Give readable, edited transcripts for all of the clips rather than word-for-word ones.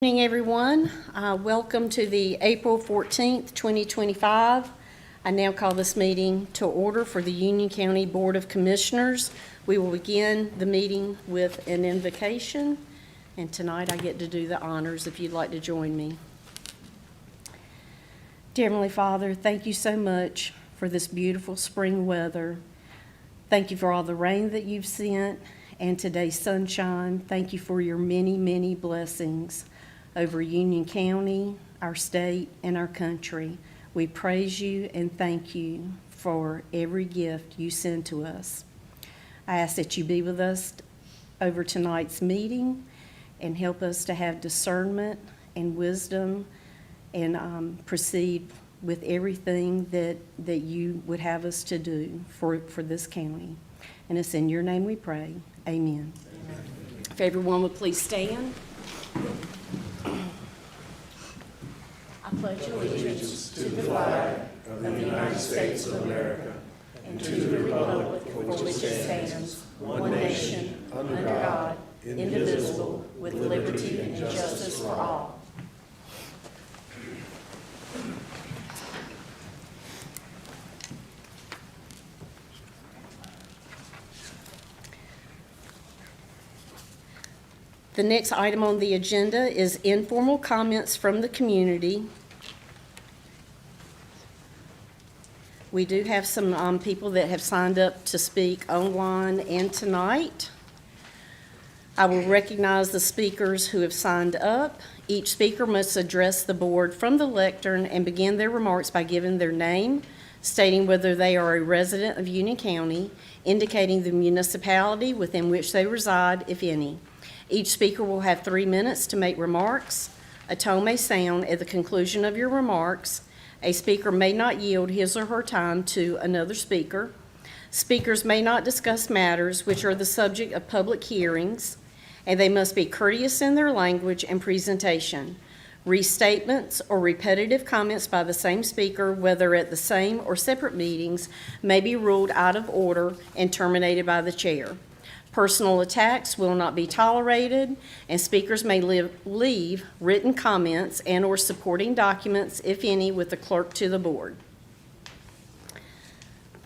Good evening, everyone. Welcome to the April 14th, 2025. I now call this meeting to order for the Union County Board of Commissioners. We will begin the meeting with an invocation, and tonight I get to do the honors if you'd like to join me. Dear Heavenly Father, thank you so much for this beautiful spring weather. Thank you for all the rain that you've sent and today's sunshine. Thank you for your many, many blessings over Union County, our state, and our country. We praise you and thank you for every gift you send to us. I ask that you be with us over tonight's meeting and help us to have discernment and wisdom and proceed with everything that you would have us to do for this county. And it's in your name we pray. Amen. Amen. If everyone would please stand. I pledge allegiance to the flag of the United States of America and to the republic for which it stands, one nation, under God, indivisible, with liberty and justice for all. The next item on the agenda is informal comments from the community. We do have some people that have signed up to speak online and tonight. I will recognize the speakers who have signed up. Each speaker must address the board from the lectern and begin their remarks by giving their name, stating whether they are a resident of Union County, indicating the municipality within which they reside, if any. Each speaker will have 3 minutes to make remarks. A tone may sound at the conclusion of your remarks. A speaker may not yield his or her time to another speaker. Speakers may not discuss matters which are the subject of public hearings, and they must be courteous in their language and presentation. Restatements or repetitive comments by the same speaker, whether at the same or separate meetings, may be ruled out of order and terminated by the chair. Personal attacks will not be tolerated, and speakers may leave written comments and or supporting documents, if any, with the clerk to the board.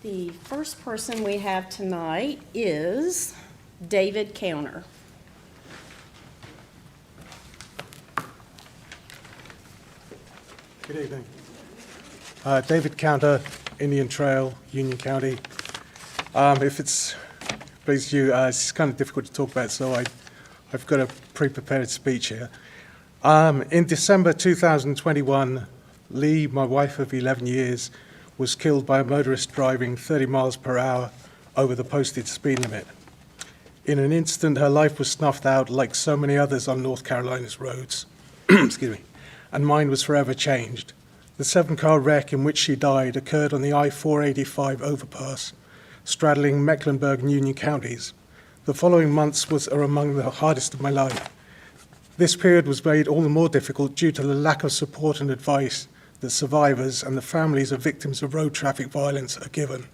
The first person we have tonight is David Counter. Good evening. David Counter, Indian Trail, Union County. If it's pleased you, it's kind of difficult to talk about, so I've got a pre-prepared speech here. In December 2021, Lee, my wife of 11 years, was killed by a motorist driving 30 miles per hour over the posted speed limit. In an instant, her life was snuffed out like so many others on North Carolina's roads. Excuse me. And mine was forever changed. The 7-car wreck in which she died occurred on the I-485 overpass, straddling Mecklenburg and Union counties. The following months are among the hardest of my life. This period was made all the more difficult due to the lack of support and advice that survivors and the families of victims of road traffic violence are given.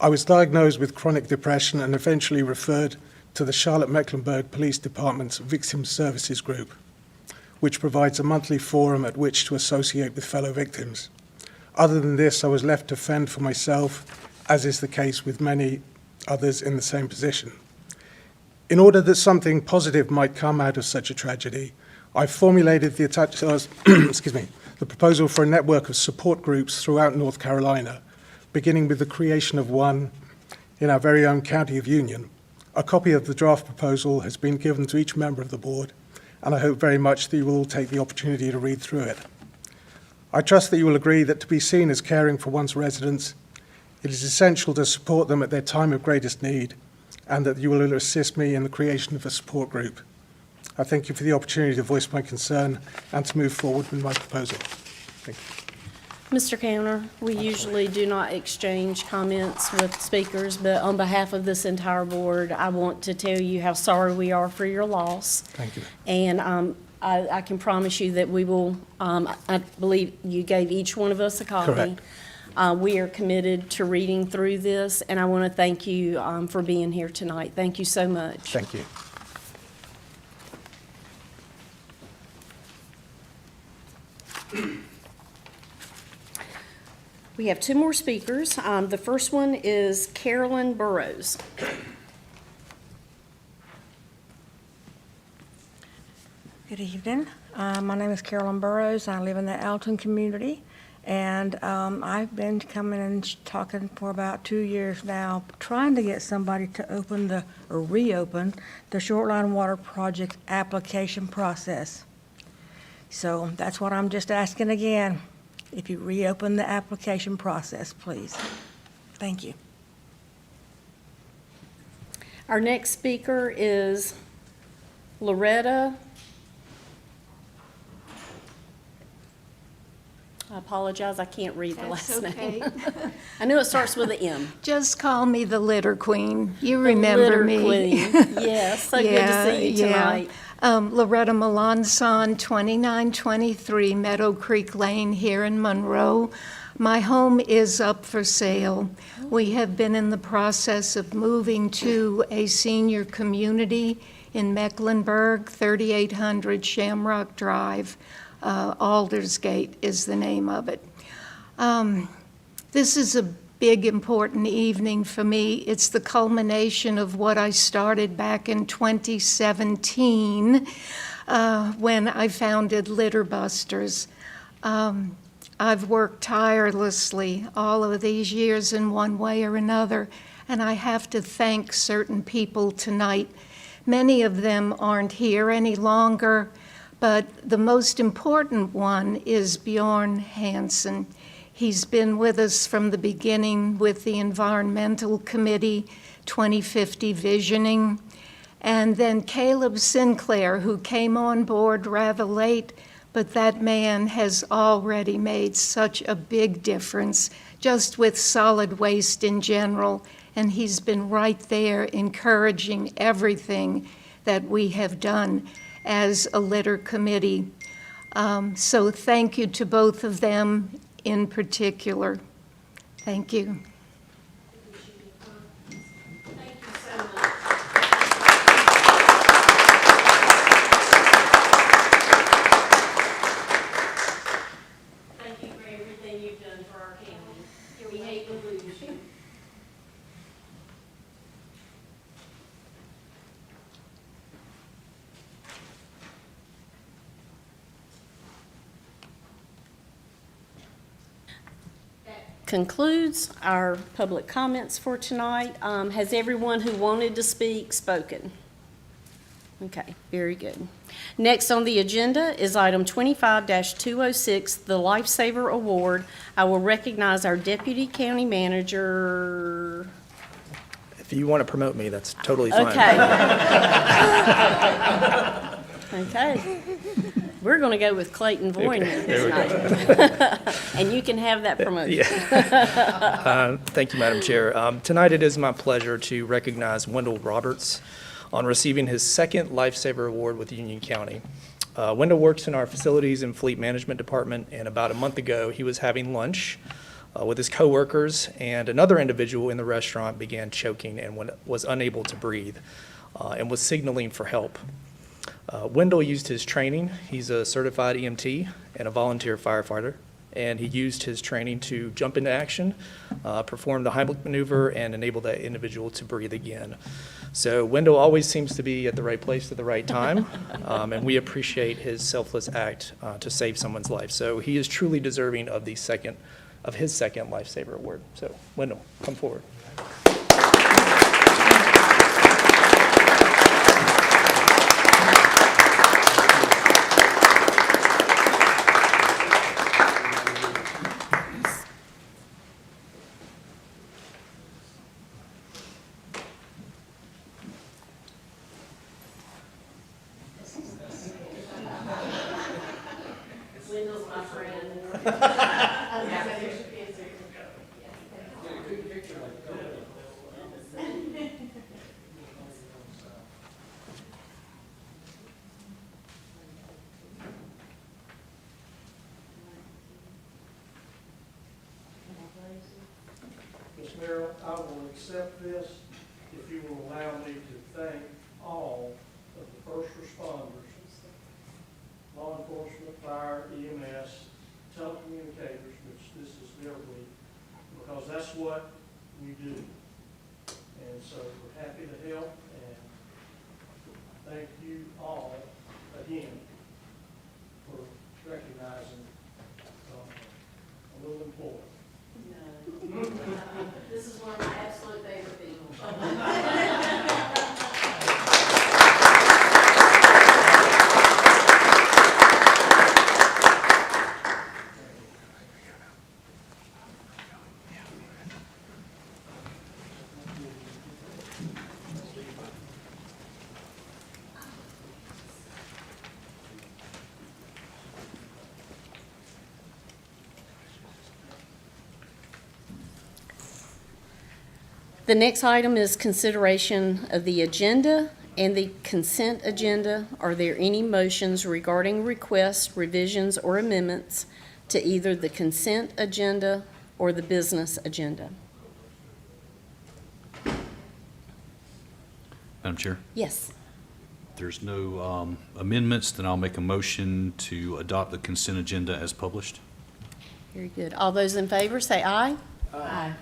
I was diagnosed with chronic depression and eventually referred to the Charlotte-Mecklenburg Police Department's Victim Services Group, which provides a monthly forum at which to associate with fellow victims. Other than this, I was left to fend for myself, as is the case with many others in the same position. In order that something positive might come out of such a tragedy, I formulated the proposal for a network of support groups throughout North Carolina, beginning with the creation of one in our very own county of Union. A copy of the draft proposal has been given to each member of the board, and I hope very much that you will all take the opportunity to read through it. I trust that you will agree that to be seen as caring for one's residents, it is essential to support them at their time of greatest need, and that you will assist me in the creation of a support group. I thank you for the opportunity to voice my concern and to move forward with my proposal. Thank you. Mr. Counter, we usually do not exchange comments with speakers, but on behalf of this entire board, I want to tell you how sorry we are for your loss. Thank you. And I can promise you that we will, I believe you gave each one of us a copy. Correct. We are committed to reading through this, and I want to thank you for being here tonight. Thank you so much. Thank you. We have two more speakers. The first one is Carolyn Burrows. Good evening. My name is Carolyn Burrows. I live in the Alton community, and I've been coming and talking for about 2 years now, trying to get somebody to reopen the Shoreline Water Project application process. So that's what I'm just asking again. If you reopen the application process, please. Thank you. Our next speaker is Loretta. I apologize, I can't read the That's last okay. name. I knew it starts with an M. Just call me the litter queen. You remember Litter me. Queen. Yes, so good to see you tonight. Loretta Melanson, 2923 Meadow Creek Lane here in Monroe. My home is up for sale. We have been in the process of moving to a senior community in Mecklenburg, 3800 Shamrock Drive. Aldersgate is the name of it. This is a big, important evening for me. It's the culmination of what I started back in 2017 when I founded Litter Busters. I've worked tirelessly all of these years in one way or another, and I have to thank certain people tonight. Many of them aren't here any longer, but the most important one is Bjorn Hansen. He's been with us from the beginning with the Environmental Committee, 2050 Visioning, and then Caleb Sinclair, who came on board rather late, but that man has already made such a big difference just with solid waste in general, and he's been right there encouraging everything that we have done as a litter committee. So thank you to both of them in particular. Thank you. Thank you for everything you've done for our county. We hate to lose you. Concludes our public comments for tonight. Has everyone who wanted to speak spoken? Okay, very good. Next on the agenda is item 25-206, the Lifesaver Award. I will recognize our Deputy County Manager. If you want to promote me, that's totally fine. Okay. Okay. We're going to go with Clayton Voynier this night. And you can have that promotion. Thank you, Madam Chair. Tonight it is my pleasure to recognize Wendell Roberts on receiving his second Lifesaver Award with Union County. Wendell works in our Facilities and Fleet Management Department, and about a month ago, he was having lunch with his coworkers, and another individual in the restaurant began choking and was unable to breathe and was signaling for help. Wendell used his training. He's a certified EMT and a volunteer firefighter, and he used his training to jump into action, perform the Heimlich maneuver, and enable that individual to breathe again. So Wendell always seems to be at the right place at the right time, and we appreciate his selfless act to save someone's life. So he is truly deserving of his second Lifesaver Award. So Wendell, come forward. Wendell's my friend. Ms. Merrill, I will accept this if you will allow me to thank all of the first responders, law enforcement, fire, EMS, telecommunicators, which this is their week, because that's what we do. And so we're happy to help, and thank you all again for recognizing a little employee. This is one of my absolute favorite people. The next item is consideration of the agenda and the consent agenda. Are there any motions regarding requests, revisions, or amendments to either the consent agenda or the business agenda? Madam Chair, Yes. if there's no amendments, then I'll make a motion to adopt the consent agenda as published. Very good. All those in favor, say aye. Aye.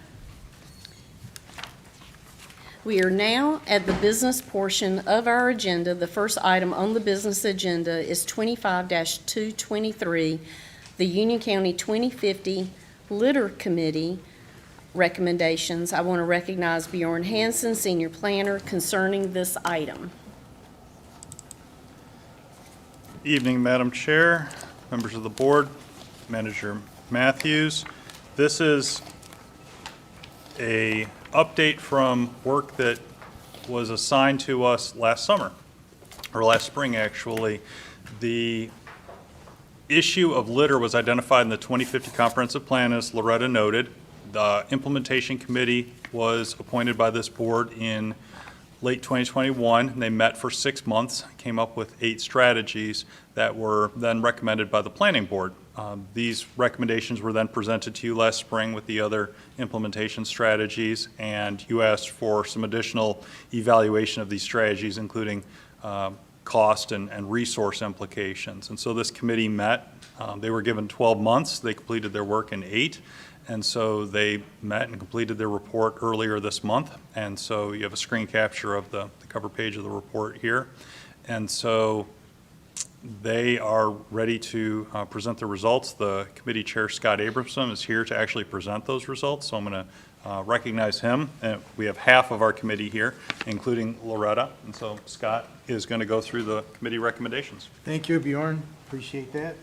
We are now at the business portion of our agenda. The first item on the business agenda is 25-223, the Union County 2050 Litter Committee recommendations. I want to recognize Bjorn Hansen, Senior Planner, concerning this item. Evening, Madam Chair, members of the board, Manager Matthews. This is a update from work that was assigned to us last summer, or last spring, actually. The issue of litter was identified in the 2050 Comprehensive Plan, as Loretta noted. The implementation committee was appointed by this board in late 2021. They met for 6 months, came up with 8 strategies that were then recommended by the planning board. These recommendations were then presented to you last spring with the other implementation strategies, and you asked for some additional evaluation of these strategies, including cost and resource implications. And so this committee met. They were given 12 months. They completed their work in 8. And so they met and completed their report earlier this month. And so you have a screen capture of the cover page of the report here. And so they are ready to present the results. The committee chair, Scott Abramson, is here to actually present those results. So I'm going to recognize him. And we have half of our committee here, including Loretta. And so Scott is going to go through the committee recommendations. Thank you, Bjorn. Appreciate that.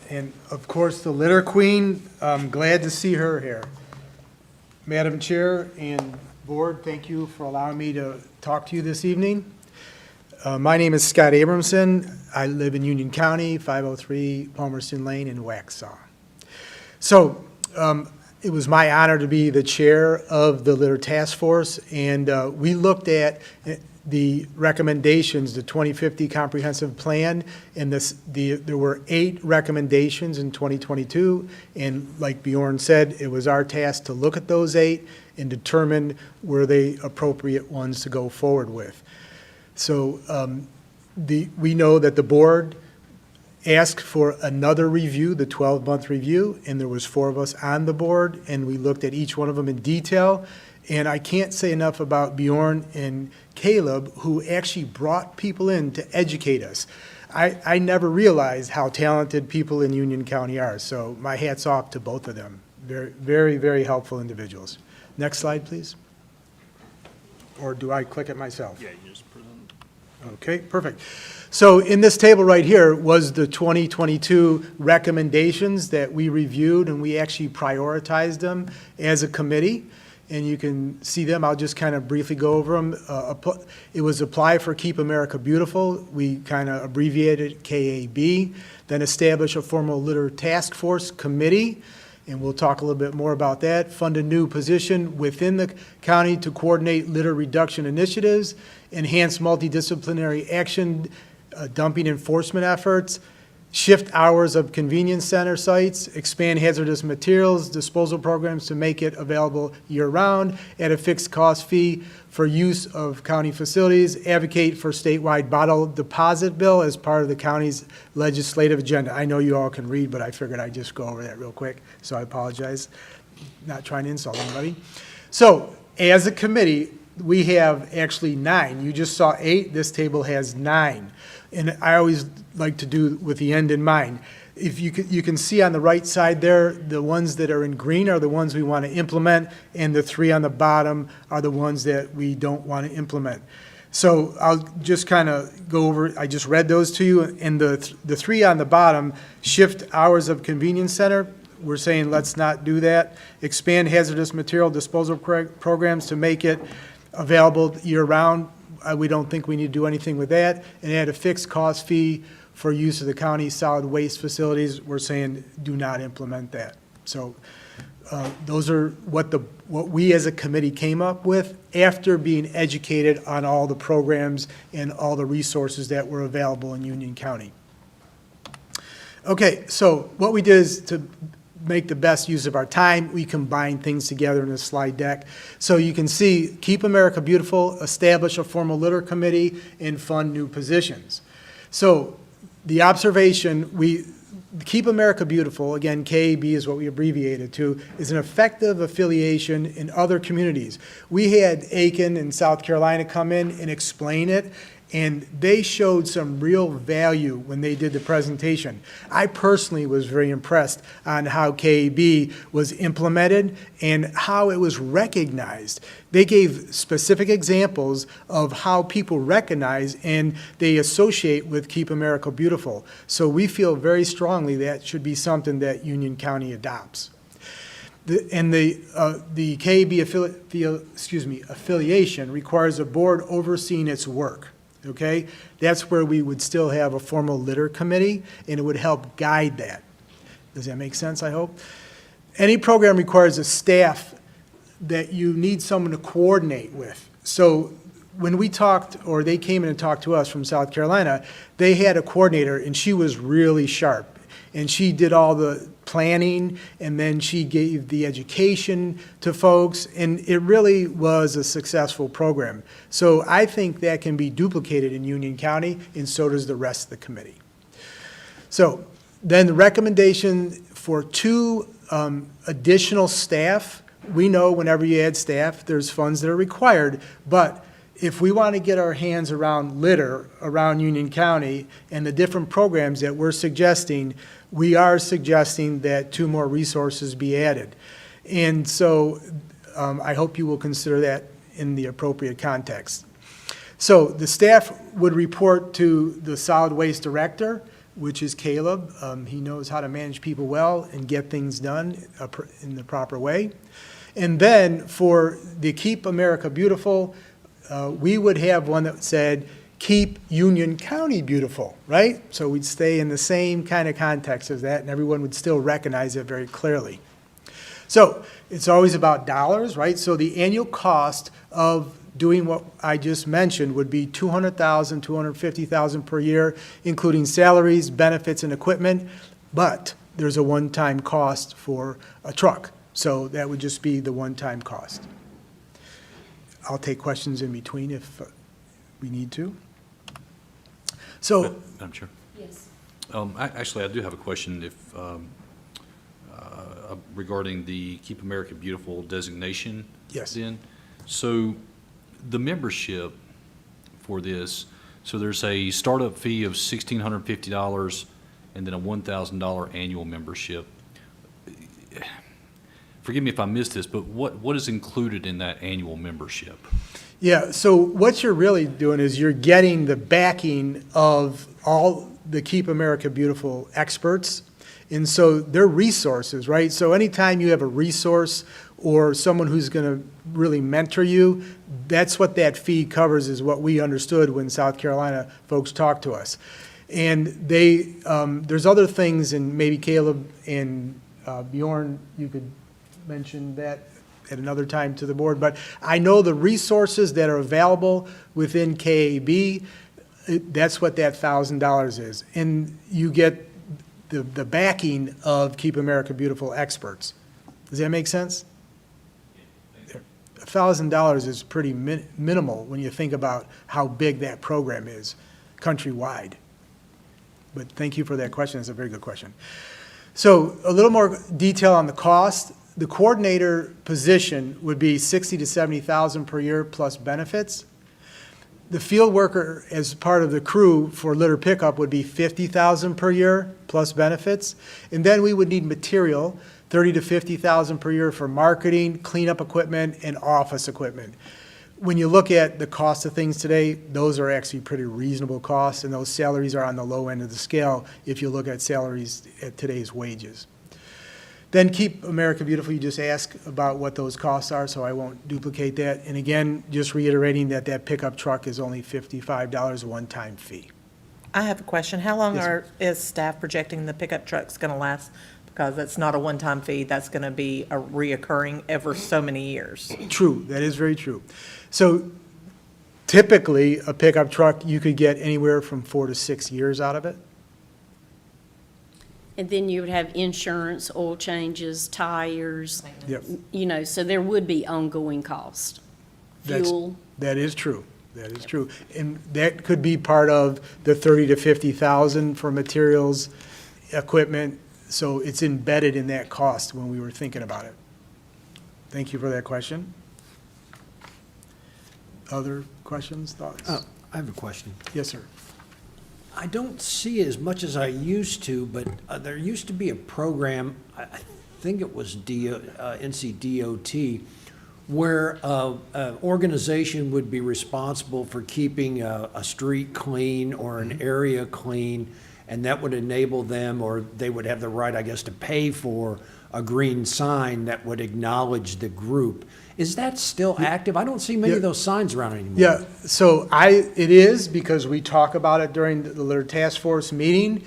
And of course, the litter queen, I'm glad to see her here. Madam Chair and board, thank you for allowing me to talk to you this evening. My name is Scott Abramson. I live in Union County, 503 Palmerston Lane in Waxhaw. So it was my honor to be the chair of the Litter Task Force, and we looked at the recommendations, the 2050 Comprehensive Plan, and there were 8 recommendations in 2022, and like Bjorn said, it was our task to look at those 8 and determine were they appropriate ones to go forward with. So we know that the board asked for another review, the 12-month review, and there was 4 of us on the board, and we looked at each one of them in detail. And I can't say enough about Bjorn and Caleb, who actually brought people in to educate us. I never realized how talented people in Union County are, so my hat's off to both of them. Very, very, very helpful individuals. Next slide, please. Or do I click it myself? Yeah, you just present. Okay, perfect. So in this table right here was the 2022 recommendations that we reviewed, and we actually prioritized them as a committee. And you can see them. I'll just kind of briefly go over them. It was Apply for Keep America Beautiful. We kind of abbreviated KAB. Then establish a formal litter task force committee, and we'll talk a little bit more about that. Fund a new position within the county to coordinate litter reduction initiatives, enhance multidisciplinary action, dumping enforcement efforts, shift hours of convenience center sites, expand hazardous materials disposal programs to make it available year-round at a fixed cost fee for use of county facilities, advocate for statewide bottle deposit bill as part of the county's legislative agenda. I know you all can read, but I figured I'd just go over that real quick, so I apologize. Not trying to insult anybody. So, as a committee, we have actually 9. You just saw 8, this table has 9. And I always like to do with the end in mind. If you can see on the right side there, the ones that are in green are the ones we want to implement, and the 3 on the bottom are the ones that we don't want to implement. So I'll just kind of go over, I just read those to you, and the 3 on the bottom, shift hours of convenience center, we're saying let's not do that. Expand hazardous material disposal programs to make it available year-round. We don't think we need to do anything with that. And add a fixed cost fee for use of the county solid waste facilities. We're saying do not implement that. So those are what we as a committee came up with after being educated on all the programs and all the resources that were available in Union County. Okay, so what we did is to make the best use of our time, we combine things together in a slide deck. So you can see, Keep America Beautiful, establish a formal litter committee, and fund new positions. So the observation, Keep America Beautiful, again, KAB is what we abbreviated to, is an effective affiliation in other communities. We had Aiken in South Carolina come in and explain it, and they showed some real value when they did the presentation. I personally was very impressed on how KAB was implemented and how it was recognized. They gave specific examples of how people recognize and they associate with Keep America Beautiful. So we feel very strongly that should be something that Union County adopts. The KAB affiliation requires a board overseeing its work. Okay, that's where we would still have a formal litter committee, and it would help guide that. Does that make sense, I hope? Any program requires a staff that you need someone to coordinate with. So when we talked, or they came in and talked to us from South Carolina, they had a coordinator, and she was really sharp. And she did all the planning, and then she gave the education to folks, and it really was a successful program. So I think that can be duplicated in Union County, and so does the rest of the committee. So then the recommendation for 2 additional staff, we know whenever you add staff, there's funds that are required, but if we want to get our hands around litter around Union County and the different programs that we're suggesting, we are suggesting that 2 more resources be added. And so I hope you will consider that in the appropriate context. So the staff would report to the solid waste director, which is Caleb. He knows how to manage people well and get things done in the proper way. And then for the Keep America Beautiful, we would have one that said, Keep Union County Beautiful, right? So we'd stay in the same kind of context as that, and everyone would still recognize it very clearly. So it's always about dollars, right? So the annual cost of doing what I just mentioned would be $200,000, $250,000 per year, including salaries, benefits, and equipment, but there's a one-time cost for a truck. So that would just be the one-time cost. I'll take questions in between if we need to. So, Madam Chair? Yes. Actually, I do have a question regarding the Keep America Beautiful designation. Yes. Then, so the membership for this, so there's a startup fee of $1,650 and then a $1,000 annual membership. Forgive me if I missed this, but what is included in that annual membership? yeah, so what you're really doing is you're getting the backing of all the Keep America Beautiful experts. And so they're resources, right? So anytime you have a resource or someone who's going to really mentor you, that's what that fee covers, is what we understood when South Carolina folks talked to us. And they, there's other things, and maybe Caleb and Bjorn, you could mention that at another time to the board, but I know the resources that are available within KAB, that's what that $1,000 is. And you get the backing of Keep America Beautiful experts. Does that make sense? $1,000 is pretty minimal when you think about how big that program is countrywide. But thank you for that question. It's a very good question. So a little more detail on the cost. The coordinator position would be $60,000 to $70,000 per year plus benefits. The field worker as part of the crew for litter pickup would be $50,000 per year plus benefits. And then we would need material, $30,000 to $50,000 per year for marketing, cleanup equipment, and office equipment. When you look at the cost of things today, those are actually pretty reasonable costs, and those salaries are on the low end of the scale if you look at salaries at today's wages. Then Keep America Beautiful, you just asked about what those costs are, so I won't duplicate that. And again, just reiterating that that pickup truck is only $55 one-time fee. I have a question. How long Yes, is staff projecting the pickup truck's going to last? Because that's not a one-time fee, that's going to be a reoccurring ever so many years. True, that is very true. So typically, a pickup truck, you could get anywhere from 4 to 6 years out of it. And then you would have insurance, oil changes, tires, Yep. you know, so there would be ongoing cost. That's- Fuel, That is true. That is true. And that could be part of the 30 to 50,000 for materials, equipment. So it's embedded in that cost when we were thinking about it. Thank you for that question. Other questions, thoughts? I have a question. Yes, sir. I don't see as much as I used to, but there used to be a program, I think it was NCDOT, where an organization would be responsible for keeping a street clean or an area clean, and that would enable them, or they would have the right, I guess, to pay for a green sign that would acknowledge the group. Is that still active? I don't see many of those signs around anymore. Yeah, so it is, because we talk about it during the litter task force meeting.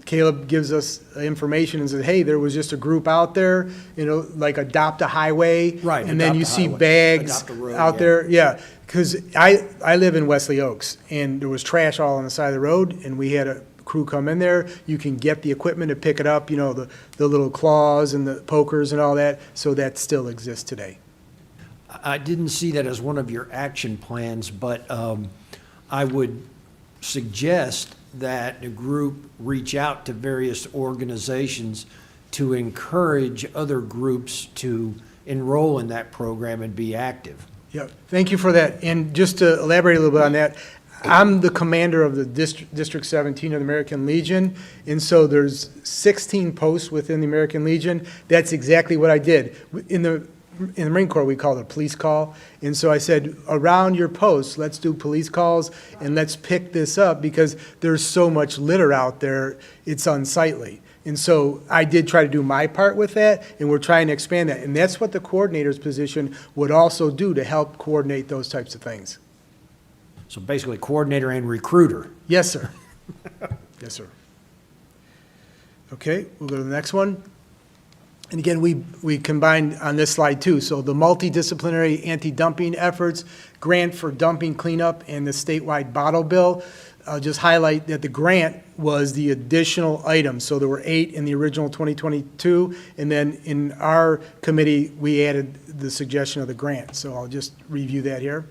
Caleb gives us information and says, hey, there was just a group out there, you know, like Adopt a Highway. Right, And then Adopt you a see Highway. bags Adopt a Road, out yeah. there. Yeah, because I live in Wesley Oaks, and there was trash all on the side of the road, and we had a crew come in there. You can get the equipment to pick it up, you know, the little claws and the pokers and all that, so that still exists today. I didn't see that as one of your action plans, but I would suggest that the group reach out to various organizations to encourage other groups to enroll in that program and be active. Yeah, thank you for that. And just to elaborate a little bit on that, I'm the commander of the District 17 of the American Legion, and so there's 16 posts within the American Legion. That's exactly what I did. In the Marine Corps, we call it a police call. And so I said, around your posts, let's do police calls and let's pick this up because there's so much litter out there, it's unsightly. And so I did try to do my part with that, and we're trying to expand that. And that's what the coordinator's position would also do to help coordinate those types of things. So basically, coordinator and recruiter. Yes, sir. Yes, sir. Okay, we'll go to the next one. And again, we combined on this slide too. So the multidisciplinary anti-dumping efforts, grant for dumping cleanup, and the statewide bottle bill. I'll just highlight that the grant was the additional item. So there were 8 in the original 2022, and then in our committee, we added the suggestion of the grant. So I'll just review that here.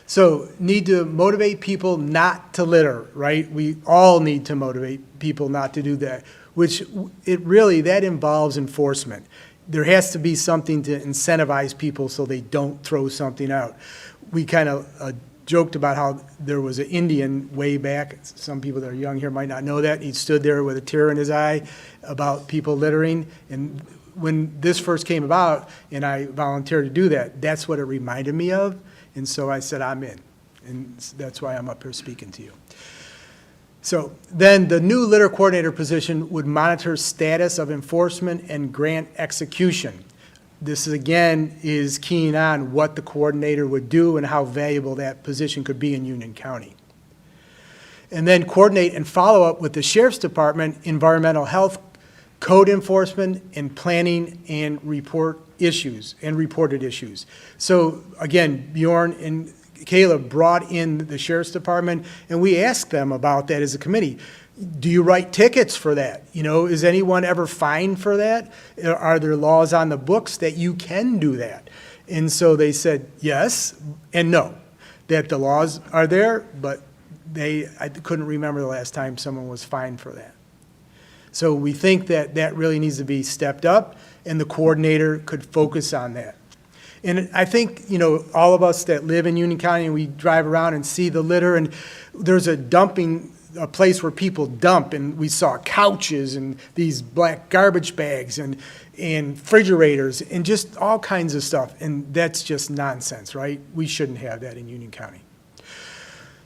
So need to motivate people not to litter, right? We all need to motivate people not to do that, which that involves enforcement. There has to be something to incentivize people so they don't throw something out. We kind of joked about how there was an Indian way back. Some people that are young here might not know that. He stood there with a tear in his eye about people littering. And when this first came about and I volunteered to do that, that's what it reminded me of. And so I said, I'm in. And that's why I'm up here speaking to you. So then the new litter coordinator position would monitor status of enforcement and grant execution. This again is keying on what the coordinator would do and how valuable that position could be in Union County. And then coordinate and follow up with the Sheriff's Department, environmental health, code enforcement, and planning and report issues and reported issues. So again, Bjorn and Caleb brought in the sheriff's department, and we asked them about that as a committee. Do you write tickets for that? You know, is anyone ever fined for that? Are there laws on the books that you can do that? And so they said yes and no, that the laws are there, but I couldn't remember the last time someone was fined for that. So we think that that really needs to be stepped up, and the coordinator could focus on that. And I think, you know, all of us that live in Union County, and we drive around and see the litter, and there's a place where people dump, and we saw couches and these black garbage bags and refrigerators and just all kinds of stuff, and that's just nonsense, right? We shouldn't have that in Union County.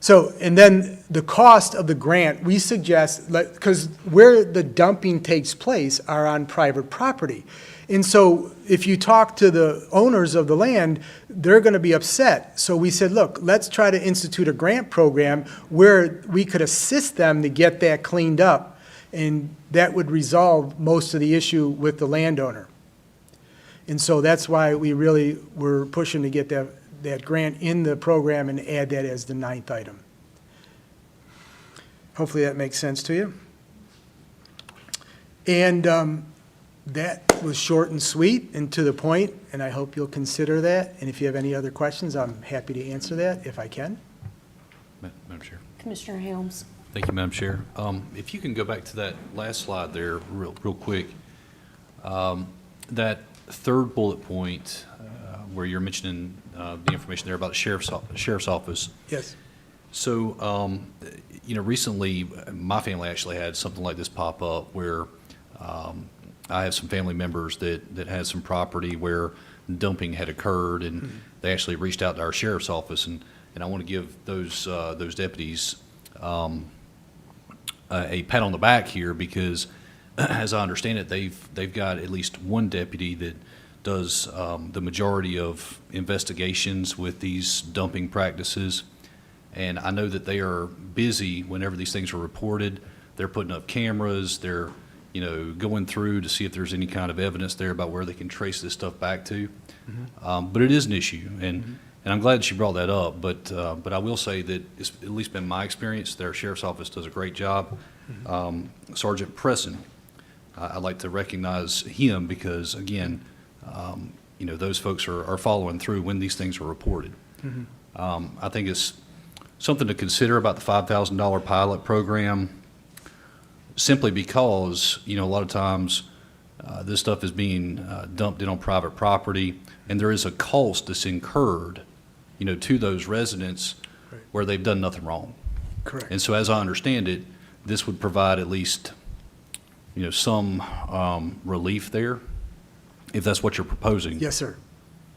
So, and then the cost of the grant, we suggest, because where the dumping takes place are on private property. And so if you talk to the owners of the land, they're going to be upset. So we said, look, let's try to institute a grant program where we could assist them to get that cleaned up, and that would resolve most of the issue with the landowner. And so that's why we really were pushing to get that grant in the program and add that as the 9th item. Hopefully that makes sense to you. And that was short and sweet and to the point, and I hope you'll consider that. And if you have any other questions, I'm happy to answer that if I can. Madam Chair. Commissioner Helms. Thank you, Madam Chair. If you can go back to that last slide there real quick. That third bullet point where you're mentioning the information there about the sheriff's office. Yes. So, you know, recently, my family actually had something like this pop up where I have some family members that had some property where dumping had occurred, and they actually reached out to our sheriff's office, and I want to give those deputies a pat on the back here, because as I understand it, they've got at least one deputy that does the majority of investigations with these dumping practices. And I know that they are busy whenever these things are reported. They're putting up cameras, they're, you know, going through to see if there's any kind of evidence there about where they can trace this stuff back to. But it is an issue, and I'm glad she brought that up. But I will say that it's at least been my experience, their sheriff's office does a great job. Sergeant Presson, I'd like to recognize him because, again, you know, those folks are following through when these things are reported. I think it's something to consider about the $5,000 pilot program, simply because, you know, a lot of times this stuff is being dumped in on private property, and there is a cost that's incurred, you know, to those residents where they've done nothing wrong. Correct. And so as I understand it, this would provide at least, you know, some relief there, if that's what you're proposing. Yes, sir.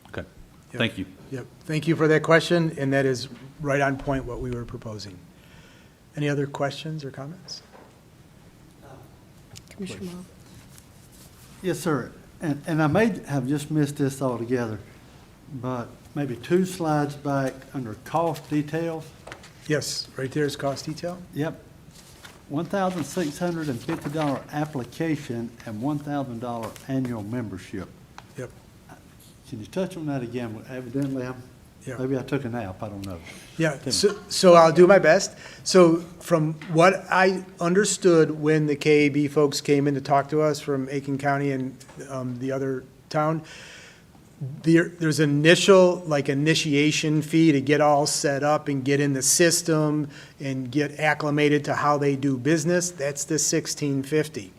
Okay. Yep. Thank you. Yep. Thank you for that question, and that is right on point what we were proposing. Any other questions or comments? Commissioner Moore. Yes, sir. And I may have just missed this altogether, but maybe 2 slides back under cost details. Yes, right there is cost detail. Yep. $1,650 application and $1,000 annual membership. Yep. Can you touch on that again? Evidently, Yeah. maybe I took a nap, I don't know. Yeah, so I'll do my best. So from what I understood when the KAB folks came in to talk to us from Aiken County and the other town, there's initial, like, initiation fee to get all set up and get in the system and get acclimated to how they do business. That's the $1,650.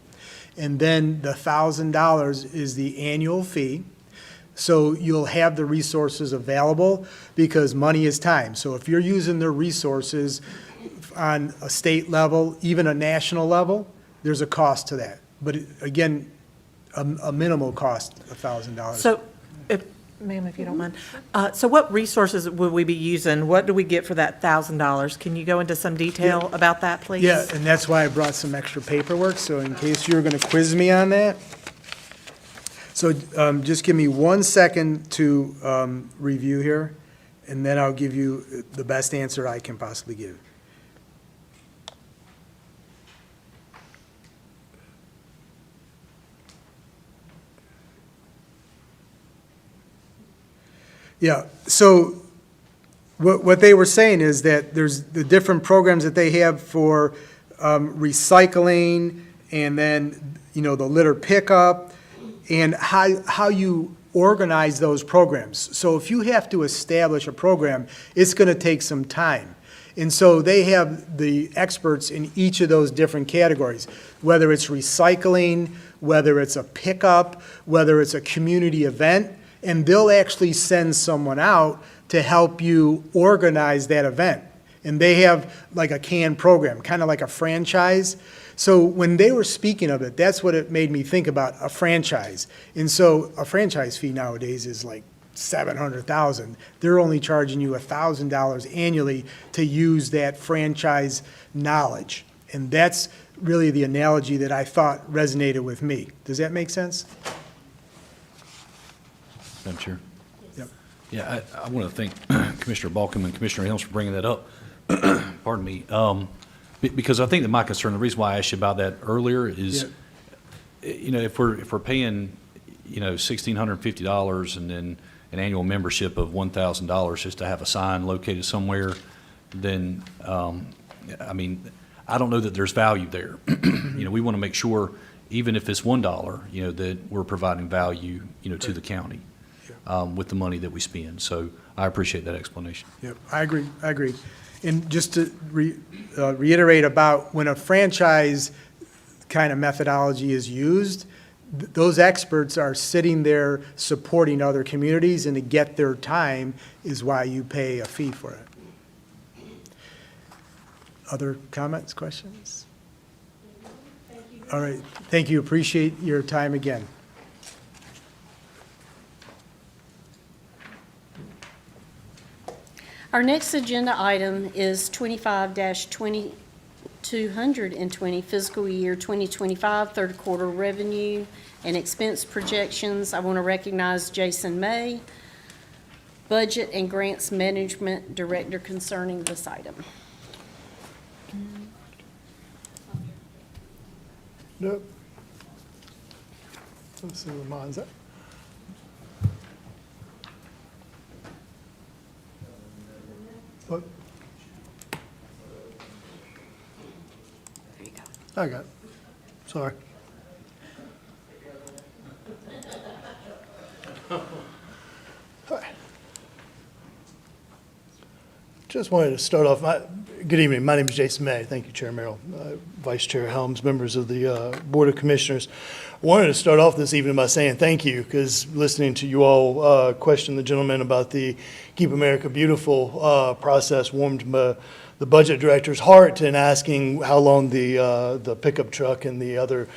And then the $1,000 is the annual fee. So you'll have the resources available, because money is time. So if you're using their resources on a state level, even a national level, there's a cost to that. But again, a minimal cost, $1,000. So, ma'am, if you don't mind, so what resources would we be using? What do we get for that $1,000? Can you go into some detail about that, please? Yeah, and that's why I brought some extra paperwork, so in case you were going to quiz me on that. So just give me 1 second to review here, and then I'll give you the best answer I can possibly give. Yeah, so What they were saying is that there's the different programs that they have for recycling, and then, you know, the litter pickup, and how you organize those programs. So if you have to establish a program, it's going to take some time. And so they have the experts in each of those different categories, whether it's recycling, whether it's a pickup, whether it's a community event, and they'll actually send someone out to help you organize that event. And they have like a canned program, kind of like a franchise. So when they were speaking of it, that's what it made me think about, a franchise. And so a franchise fee nowadays is like $700,000. They're only charging you $1,000 annually to use that franchise knowledge. And that's really the analogy that I thought resonated with me. Does that make sense? Madam Chair? Yep. Yeah, I want to thank Commissioner Balkum and Commissioner Helms for bringing that up. Pardon me. Because I think that my concern, the reason why I asked you about that earlier is, you know, if we're paying, you know, $1,650 and then an annual membership of $1,000 just to have a sign located somewhere, then, I mean, I don't know that there's value there. You know, we want to make sure, even if it's $1, you know, that we're providing value, you know, to the county with the money that we spend. So I appreciate that explanation. Yep, I agree. And just to reiterate about when a franchise kind of methodology is used, those experts are sitting there supporting other communities, and to get their time is why you pay a fee for it. Other comments, questions? All right, thank you, appreciate your time again. Our next agenda item is 25-2220, fiscal year 2025, third quarter revenue and expense projections. I want to recognize Jason May, Budget and Grants Management Director, concerning this item. Nope. Let's see where mine's at. What? There you go. I got it. Sorry. Just wanted to start off, good evening, my name is Jason May. Thank you, Chair Merrill, Vice Chair Helms, members of the Board of Commissioners. I wanted to start off this evening by saying thank you, because listening to you all question the gentleman about the Keep America Beautiful process warmed the Budget Director's heart in asking how long the pickup truck and the other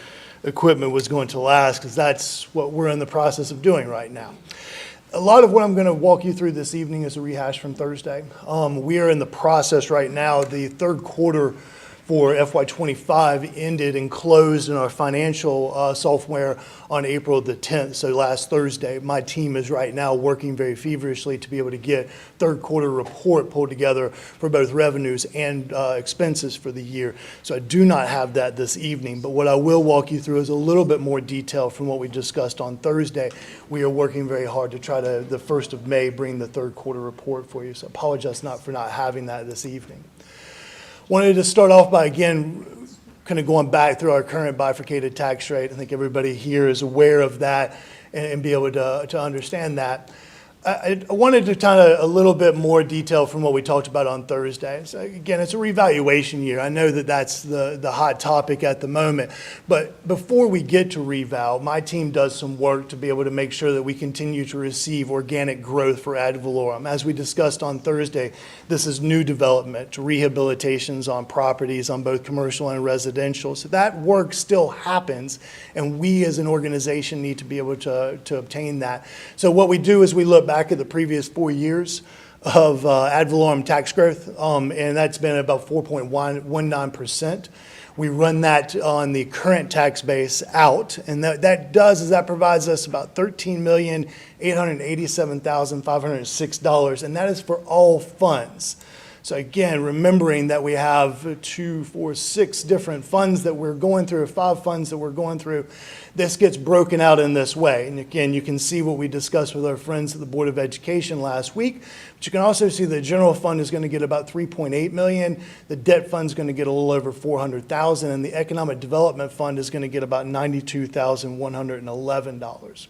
equipment was going to last, because that's what we're in the process of doing right now. A lot of what I'm going to walk you through this evening is a rehash from Thursday. We are in the process right now. The third quarter for FY25 ended and closed in our financial software on April the 10th, so last Thursday. My team is right now working very feverishly to be able to get third quarter report pulled together for both revenues and expenses for the year. So I do not have that this evening, but what I will walk you through is a little bit more detail from what we discussed on Thursday. We are working very hard to try to, the 1st of May, bring the third quarter report for you. So I apologize for not having that this evening. Wanted to start off by, again, kind of going back through our current bifurcated tax rate. I think everybody here is aware of that and be able to understand that. I wanted to kind of a little bit more detail from what we talked about on Thursday. So again, it's a revaluation year. I know that that's the hot topic at the moment. But before we get to reval, my team does some work to be able to make sure that we continue to receive organic growth for ad valorem. As we discussed on Thursday, this is new development, rehabilitations on properties on both commercial and residential. So that work still happens, and we as an organization need to be able to obtain that. So what we do is we look back at the previous 4 years of ad valorem tax growth, and that's been about 4.19%. We run that on the current tax base out, and that provides us about $13,887,506, and that is for all funds. So again, remembering that we have 2, 4, 6 different funds that we're going through, 5 funds that we're going through, this gets broken out in this way. And again, you can see what we discussed with our friends at the Board of Education last week. But you can also see the general fund is going to get about $3.8 million. The debt fund is going to get a little over $400,000, and the economic development fund is going to get about $92,111.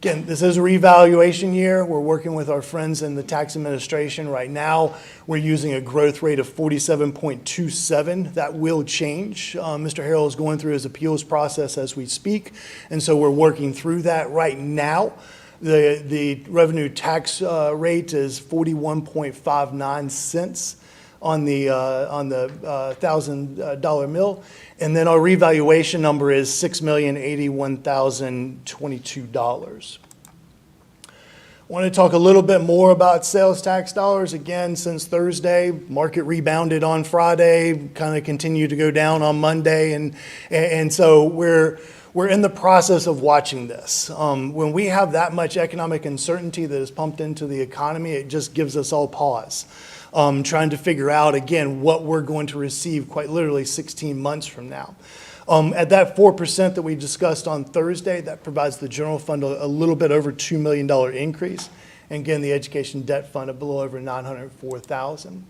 Again, this is a revaluation year. We're working with our friends in the tax administration right now. We're using a growth rate of 47.27. That will change. Mr. Harrell is going through his appeals process as we speak, and so we're working through that right now. The revenue tax rate is 41.59 cents on the $1,000 mill. And then our revaluation number is $6,081,022. I want to talk a little bit more about sales tax dollars. Again, since Thursday, market rebounded on Friday, kind of continued to go down on Monday. And so we're in the process of watching this. When we have that much economic uncertainty that is pumped into the economy, it just gives us all pause. Trying to figure out, again, what we're going to receive quite literally 16 months from now. At that 4% that we discussed on Thursday, that provides the general fund a little bit over $2 million increase. And again, the education debt fund a little over $904,000.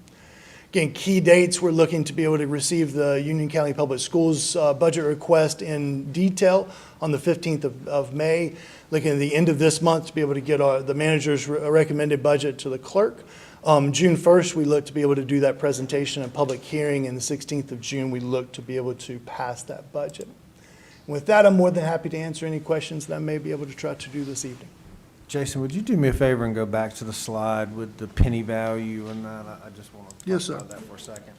Again, key dates, we're looking to be able to receive the Union County Public Schools budget request in detail on the 15th of May. Looking at the end of this month to be able to get the manager's recommended budget to the clerk. June 1st, we look to be able to do that presentation and public hearing, and the 16th of June, we look to be able to pass that budget. With that, I'm more than happy to answer any questions that I may be able to try to do this evening. Jason, would you do me a favor and go back to the slide with the penny value and that? I just want to Yes, talk sir. about that for a second.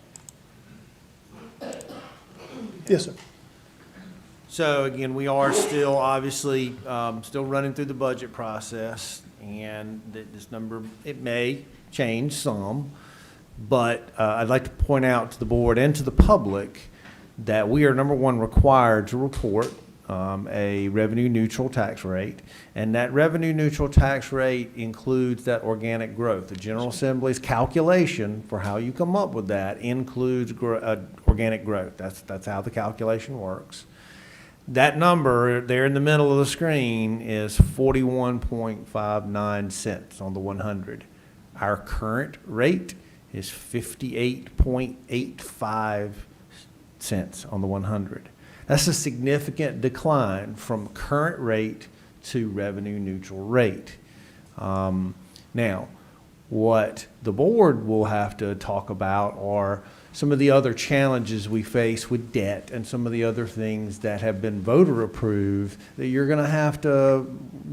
Yes, sir. So again, we are still obviously still running through the budget process, and this number, it may change some, but I'd like to point out to the board and to the public that we are, number one, required to report a revenue neutral tax rate, and that revenue neutral tax rate includes that organic growth. The General Assembly's calculation for how you come up with that includes organic growth. That's how the calculation works. That number there in the middle of the screen is 41.59 cents on the 100. Our current rate is 58.85 cents on the 100. That's a significant decline from current rate to revenue neutral rate. Now, what the board will have to talk about are some of the other challenges we face with debt and some of the other things that have been voter approved that you're going to have to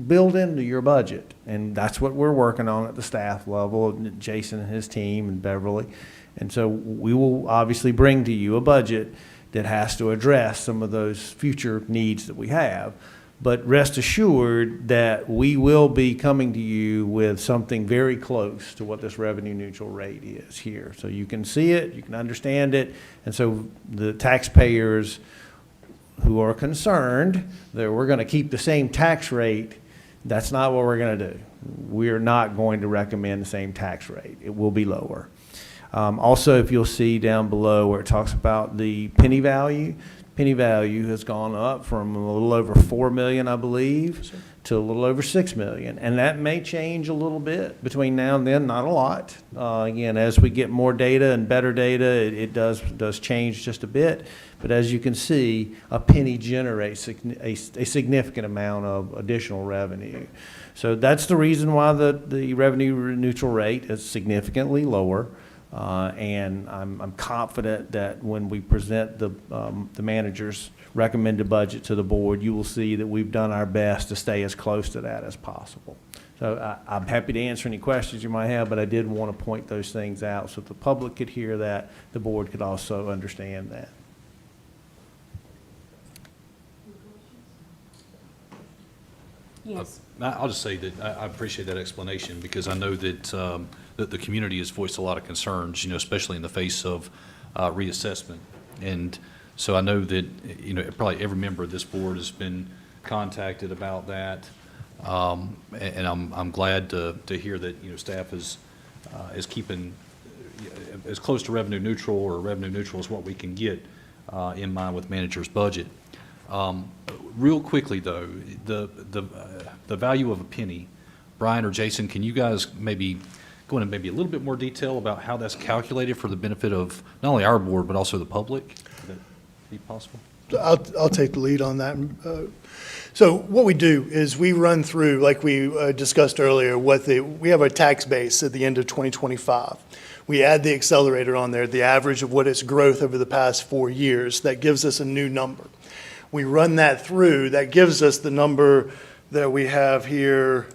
build into your budget. And that's what we're working on at the staff level, Jason and his team and Beverly. And so we will obviously bring to you a budget that has to address some of those future needs that we have. But rest assured that we will be coming to you with something very close to what this revenue neutral rate is here. So you can see it, you can understand it, and so the taxpayers who are concerned that we're going to keep the same tax rate, that's not what we're going to do. We're not going to recommend the same tax rate. It will be lower. Also, if you'll see down below where it talks about the penny value has gone up from a little over 4 million, I believe, to a little over 6 million. And that may change a little bit between now and then, not a lot. Again, as we get more data and better data, it does change just a bit. But as you can see, a penny generates a significant amount of additional revenue. So that's the reason why the revenue neutral rate is significantly lower. And I'm confident that when we present the manager's recommended budget to the board, you will see that we've done our best to stay as close to that as possible. So I'm happy to answer any questions you might have, but I did want to point those things out so the public could hear that, the board could also understand that. Yes. I'll just say that I appreciate that explanation because I know that that the community has voiced a lot of concerns, especially in the face of reassessment. And so I know that, probably every member of this board has been contacted about that. And I'm glad to hear that, staff has as keeping as close to revenue neutral or revenue neutral as what we can get in mind with manager's budget. Real quickly, though, the value of a penny, Brian or Jason, can you guys maybe go into maybe a little bit more detail about how that's calculated for the benefit of not only our board, but also the public? Would that be possible? I'll take the lead on that. So what we do is we run through, like we discussed earlier, we have our tax base at the end of 2025. We add the accelerator on there, the average of what its growth over the past 4 years. That gives us a new number. We run that through. That gives us the number that we have here,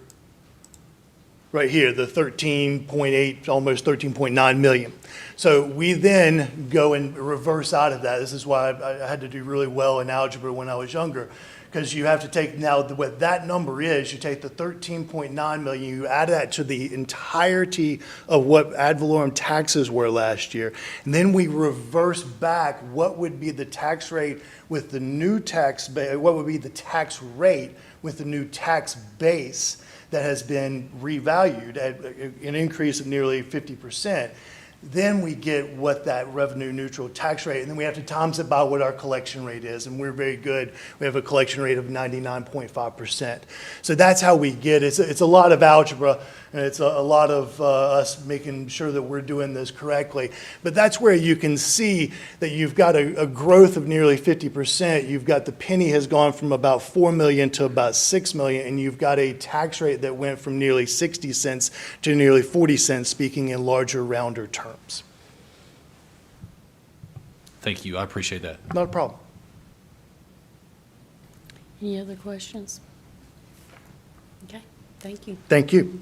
right here, the 13.8, almost 13.9 million. So we then go and reverse out of that. This is why I had to do really well in algebra when I was younger, because you have to take now what that number is, you take the 13.9 million, you add that to the entirety of what ad valorem taxes were last year, and then we reverse back what would be the tax rate with the new tax, what would be the tax rate with the new tax base that has been revalued at an increase of nearly 50%. Then we get what that revenue neutral tax rate, and then we have to times it by what our collection rate is, and we're very good. We have a collection rate of 99.5%. So that's how we get it. It's a lot of algebra, and it's a lot of us making sure that we're doing this correctly. But that's where you can see that you've got a growth of nearly 50%. You've got the penny has gone from about 4 million to about 6 million, and you've got a tax rate that went from nearly 60 cents to nearly 40 cents, speaking in larger, rounder terms. Thank you. I appreciate that. Not a problem. Any other questions? Okay, thank you. Thank you.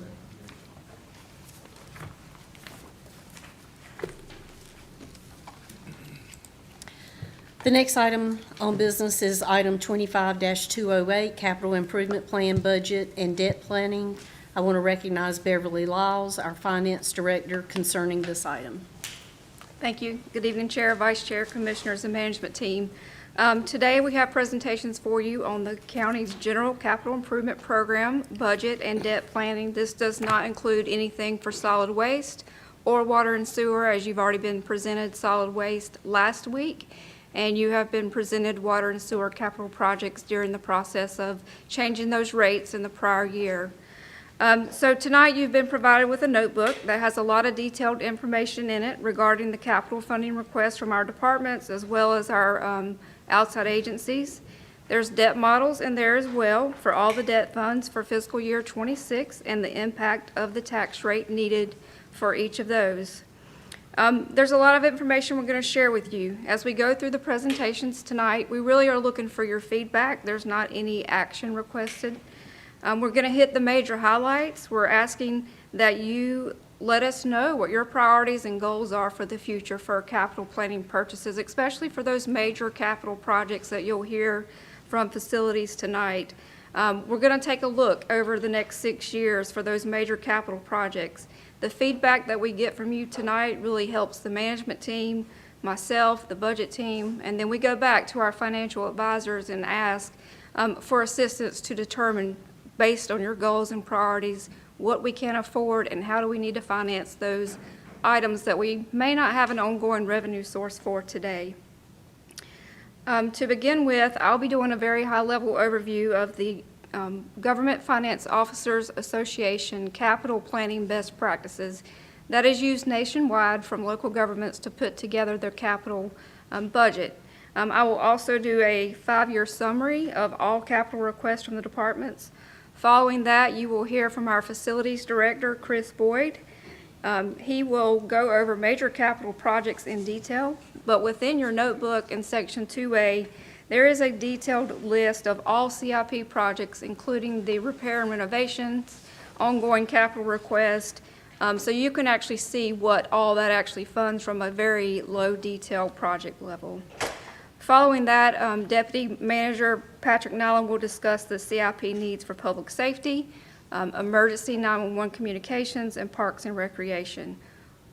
The next item on business is item 25-208, Capital Improvement Plan Budget and Debt Planning. I want to recognize Beverly Lyles, our Finance Director, concerning this item. Thank you. Good evening, Chair, Vice Chair, Commissioners, and Management Team. Today, we have presentations for you on the county's General Capital Improvement Program, Budget, and Debt Planning. This does not include anything for solid waste or water and sewer, as you've already been presented solid waste last week, and you have been presented water and sewer capital projects during the process of changing those rates in the prior year. So tonight you've been provided with a notebook that has a lot of detailed information in it regarding the capital funding requests from our departments as well as our outside agencies. There's debt models in there as well for all the debt funds for fiscal year 26 and the impact of the tax rate needed for each of those. There's a lot of information we're going to share with you. As we go through the presentations tonight, we really are looking for your feedback. There's not any action requested. We're going to hit the major highlights. We're asking that you let us know what your priorities and goals are for the future for capital planning purchases, especially for those major capital projects that you'll hear from facilities tonight. We're going to take a look over the next 6 years for those major capital projects. The feedback that we get from you tonight really helps the management team, myself, the budget team, and then we go back to our financial advisors and ask for assistance to determine, based on your goals and priorities, what we can afford and how do we need to finance those items that we may not have an ongoing revenue source for today. To begin with, I'll be doing a very high-level overview of the Government Finance Officers Association capital planning best practices that is used nationwide from local governments to put together their capital budget. I will also do a 5-year summary of all capital requests from the departments. Following that, you will hear from our Facilities Director, Chris Boyd. He will go over major capital projects in detail, but within your notebook in Section 2A, there is a detailed list of all CIP projects, including the repair and renovations, ongoing capital request, so you can actually see what all that actually funds from a very low detail project level. Following that, Deputy Manager Patrick Nyland will discuss the CIP needs for public safety, emergency 911 communications, and parks and recreation.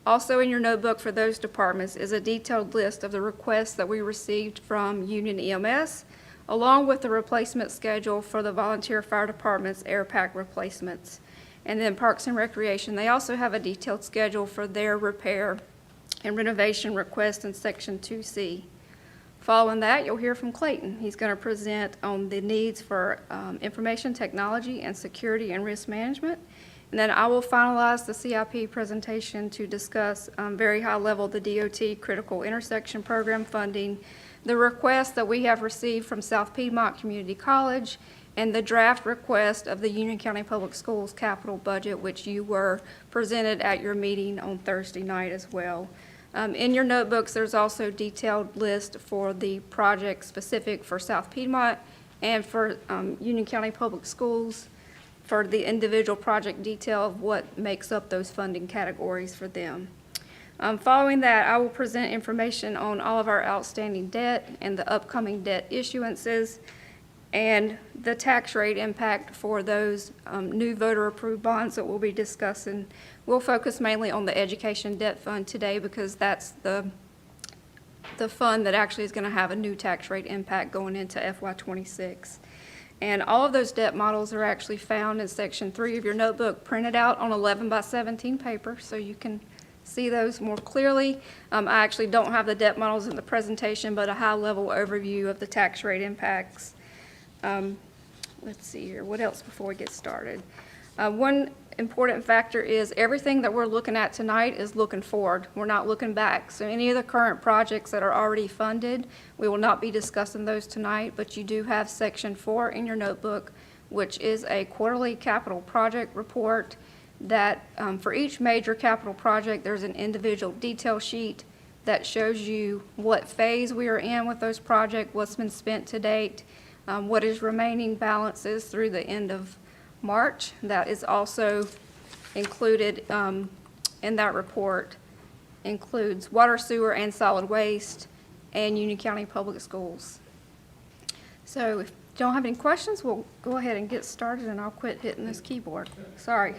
Also in your notebook for those departments is a detailed list of the requests that we received from Union EMS, along with the replacement schedule for the volunteer fire department's air pack replacements. And then Parks and Recreation, they also have a detailed schedule for their repair and renovation request in Section 2C. Following that, you'll hear from Clayton. He's going to present on the needs for information technology and security and risk management. And then I will finalize the CIP presentation to discuss very high level the DOT critical intersection program funding, the request that we have received from South Piedmont Community College, and the draft request of the Union County Public Schools capital budget, which you were presented at your meeting on Thursday night as well. In your notebooks, there's also detailed list for the project specific for South Piedmont and for Union County Public Schools for the individual project detail of what makes up those funding categories for them. Following that, I will present information on all of our outstanding debt and the upcoming debt issuances and the tax rate impact for those new voter-approved bonds that we'll be discussing. We'll focus mainly on the education debt fund today because that's the fund that actually is going to have a new tax rate impact going into FY26. And all of those debt models are actually found in Section 3 of your notebook, printed out on 11 by 17 paper, so you can see those more clearly. I actually don't have the debt models in the presentation, but a high-level overview of the tax rate impacts. Let's see here, what else before we get started? One important factor is everything that we're looking at tonight is looking forward. We're not looking back. So any of the current projects that are already funded, we will not be discussing those tonight, but you do have Section 4 in your notebook, which is a quarterly capital project report that for each major capital project, there's an individual detail sheet that shows you what phase we are in with those projects, what's been spent to date, what is remaining balances through the end of March. That is also included in that report, includes water, sewer, and solid waste, and Union County Public Schools. So if you don't have any questions, we'll go ahead and get started, and I'll quit hitting this keyboard. Sorry.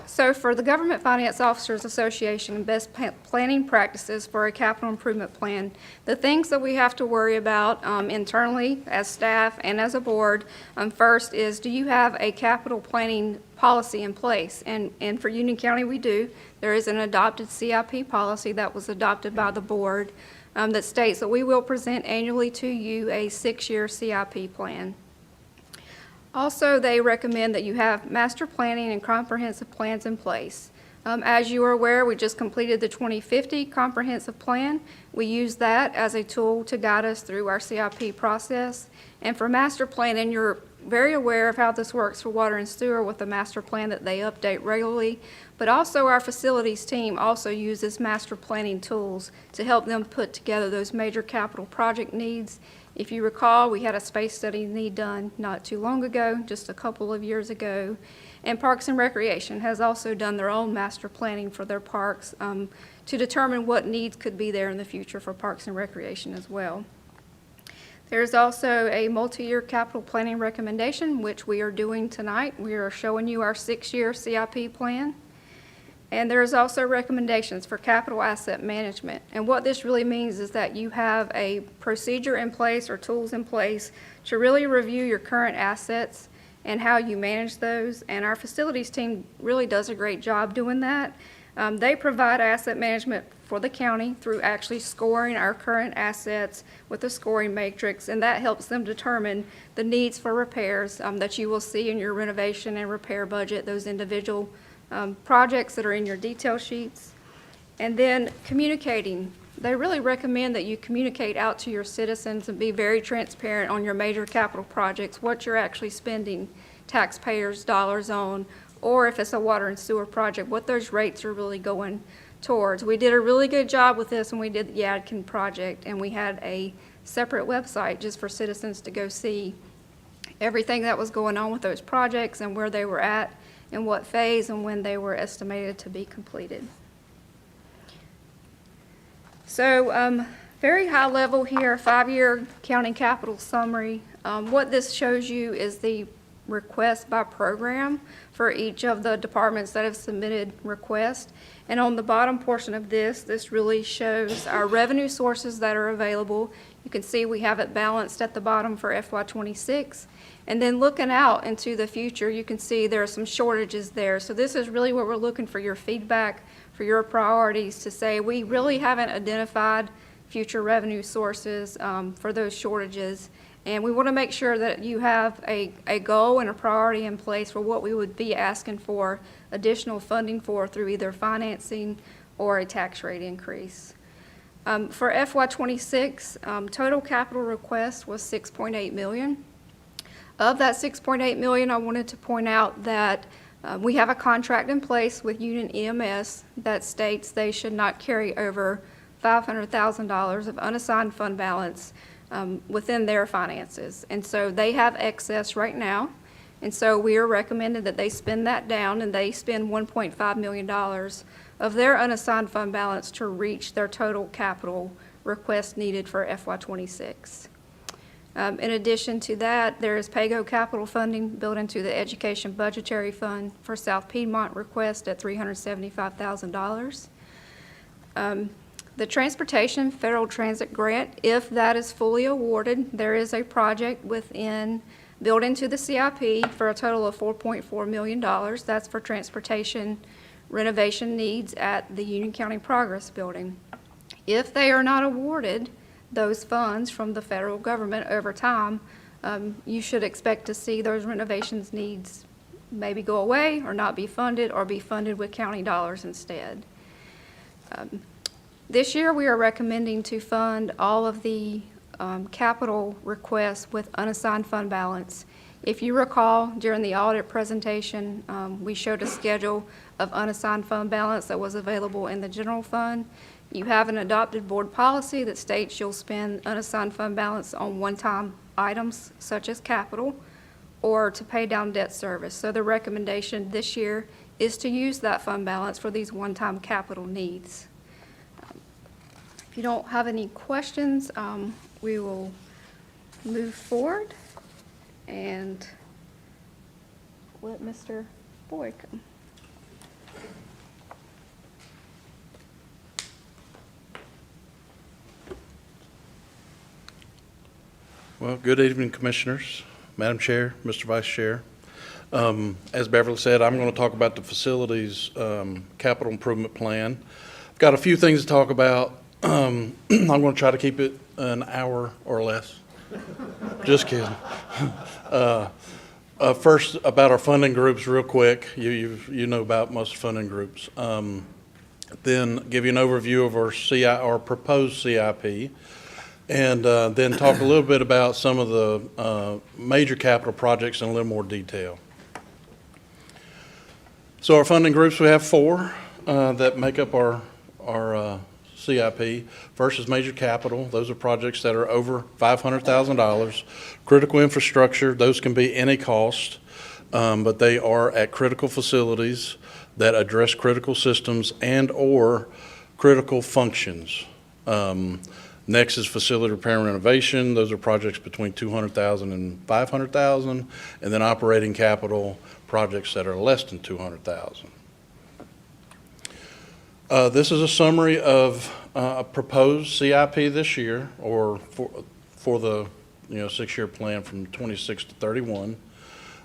So for the Government Finance Officers Association, best planning practices for a capital improvement plan, the things that we have to worry about internally as staff and as a board, first is, do you have a capital planning policy in place? And for Union County, we do. There is an adopted CIP policy that was adopted by the board that states that we will present annually to you a 6-year CIP plan. Also, they recommend that you have master planning and comprehensive plans in place. As you are aware, we just completed the 2050 comprehensive plan. We use that as a tool to guide us through our CIP process. And for master planning, you're very aware of how this works for water and sewer with the master plan that they update regularly. But also our facilities team also uses master planning tools to help them put together those major capital project needs. If you recall, we had a space study need done not too long ago, just a couple of years ago. And Parks and Recreation has also done their own master planning for their parks to determine what needs could be there in the future for Parks and Recreation as well. There's also a multi-year capital planning recommendation, which we are doing tonight. We are showing you our 6-year CIP plan. And there's also recommendations for capital asset management. And what this really means is that you have a procedure in place or tools in place to really review your current assets and how you manage those. And our facilities team really does a great job doing that. They provide asset management for the county through actually scoring our current assets with a scoring matrix, and that helps them determine the needs for repairs that you will see in your renovation and repair budget, those individual projects that are in your detail sheets. And then communicating. They really recommend that you communicate out to your citizens and be very transparent on your major capital projects, what you're actually spending taxpayers' dollars on, or if it's a water and sewer project, what those rates are really going towards. We did a really good job with this when we did the Yadkin project, and we had a separate website just for citizens to go see everything that was going on with those projects and where they were at in what phase and when they were estimated to be completed. So very high level here, 5-year county capital summary. What this shows you is the requests by program for each of the departments that have submitted requests. And on the bottom portion of this really shows our revenue sources that are available. You can see we have it balanced at the bottom for FY '26. And then looking out into the future, you can see there are some shortages there. So this is really where we're looking for your feedback, for your priorities, to say we really haven't identified future revenue sources for those shortages. And we want to make sure that you have a goal and a priority in place for what we would be asking for additional funding for through either financing or a tax rate increase. For FY '26, total capital request was $6.8 million. Of that $6.8 million, I wanted to point out that we have a contract in place with Union EMS that states they should not carry over $500,000 of unassigned fund balance within their finances. And so they have excess right now. And so we are recommending that they spend that down, and they spend $1.5 million of their unassigned fund balance to reach their total capital request needed for FY '26. In addition to that, there is PAYGO capital funding built into the Education Budgetary Fund for South Piedmont request at $375,000. The Transportation Federal Transit Grant, if that is fully awarded, there is a project built into the CIP for a total of $4.4 million. That's for transportation renovation needs at the Union County Progress Building. If they are not awarded those funds from the federal government over time, you should expect to see those renovations needs maybe go away or not be funded, or be funded with county dollars instead. This year, we are recommending to fund all of the capital requests with unassigned fund balance. If you recall, during the audit presentation, we showed a schedule of unassigned fund balance that was available in the general fund. You have an adopted board policy that states you'll spend unassigned fund balance on one-time items such as capital or to pay down debt service. So the recommendation this year is to use that fund balance for these one-time capital needs. If you don't have any questions, we will move forward and let Mr. Boyd come. Well, good evening, Commissioners, Madam Chair, Mr. Vice Chair. As Beverly said, I'm going to talk about the facilities capital improvement plan. I've got a few things to talk about. I'm going to try to keep it an hour or less. Just kidding. First, about our funding groups real quick. You know about most funding groups. Then give you an overview of our proposed CIP. And then talk a little bit about some of the major capital projects in a little more detail. So our funding groups, we have four that make up our CIP. First is major capital. Those are projects that are over $500,000. Critical infrastructure, those can be any cost, but they are at critical facilities that address critical systems and or critical functions. Next is facility repair and renovation. Those are projects between $200,000 and $500,000, and then operating capital projects that are less than $200,000. This is a summary of a proposed CIP this year, or for the 6-year plan from 26 to 31.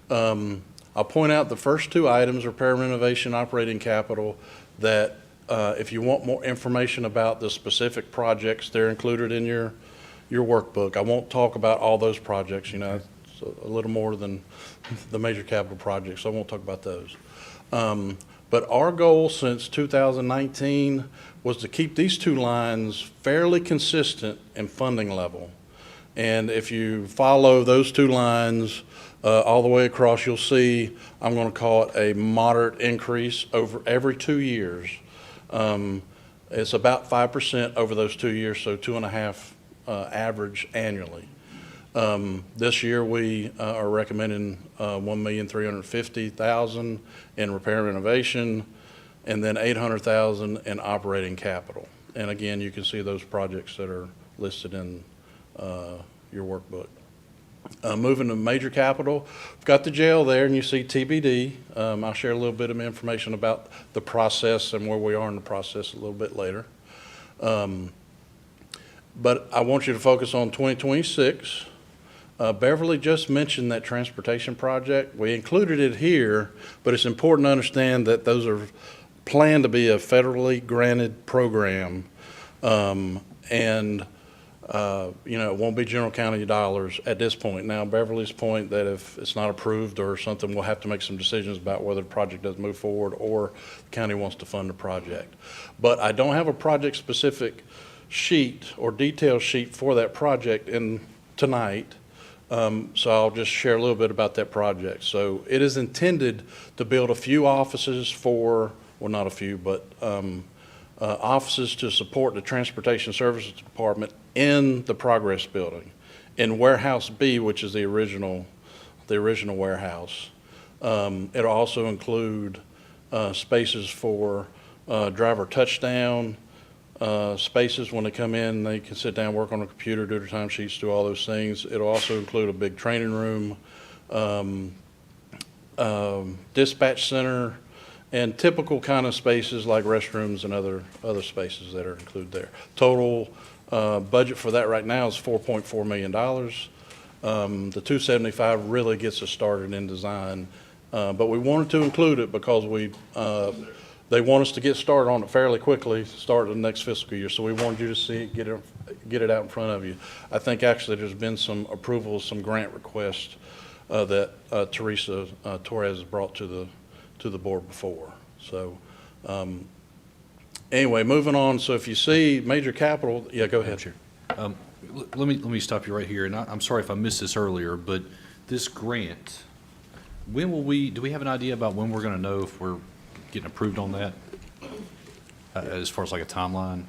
I'll point out the first two items, repair and renovation, operating capital, that if you want more information about the specific projects, they're included in your workbook. I won't talk about all those projects. It's a little more than the major capital projects, so I won't talk about those. But our goal since 2019 was to keep these two lines fairly consistent in funding level. And if you follow those two lines all the way across, you'll see, I'm going to call it a moderate increase over every 2 years. It's about 5% over those 2 years, so 2.5 average annually. This year we are recommending $1,350,000 in repair and renovation, and then $800,000 in operating capital. And again, you can see those projects that are listed in your workbook. Moving to major capital, we've got the jail there, and you see TBD. I'll share a little bit of information about the process and where we are in the process a little bit later. But I want you to focus on 2026. Beverly just mentioned that transportation project. We included it here, but it's important to understand that those are planned to be a federally granted program. It won't be general county dollars at this point. Now, Beverly's point that if it's not approved or something, we'll have to make some decisions about whether the project does move forward or the county wants to fund the project. But I don't have a project-specific sheet or detail sheet for that project in tonight. So I'll just share a little bit about that project. So it is intended to build a few offices for, well, not a few, but offices to support the Transportation Services Department in the Progress Building. In Warehouse B, which is the original warehouse. It'll also include spaces for driver touchdown, spaces when they come in, they can sit down, work on a computer, do their time sheets, do all those things. It'll also include a big training room, dispatch center, and typical kind of spaces like restrooms and other spaces that are included there. Total budget for that right now is $4.4 million. The 275 really gets us started in design, but we wanted to include it because they want us to get started on it fairly quickly, start the next fiscal year. So we wanted you to see it, get it out in front of you. I think actually there's been some approvals, some grant requests that Teresa Torres has brought to the board before. So anyway, moving on. So if you see major capital, yeah, go ahead. Chair. Let me stop you right here, and I'm sorry if I missed this earlier, but this grant, do we have an idea about when we're going to know if we're getting approved on that, as far as like a timeline?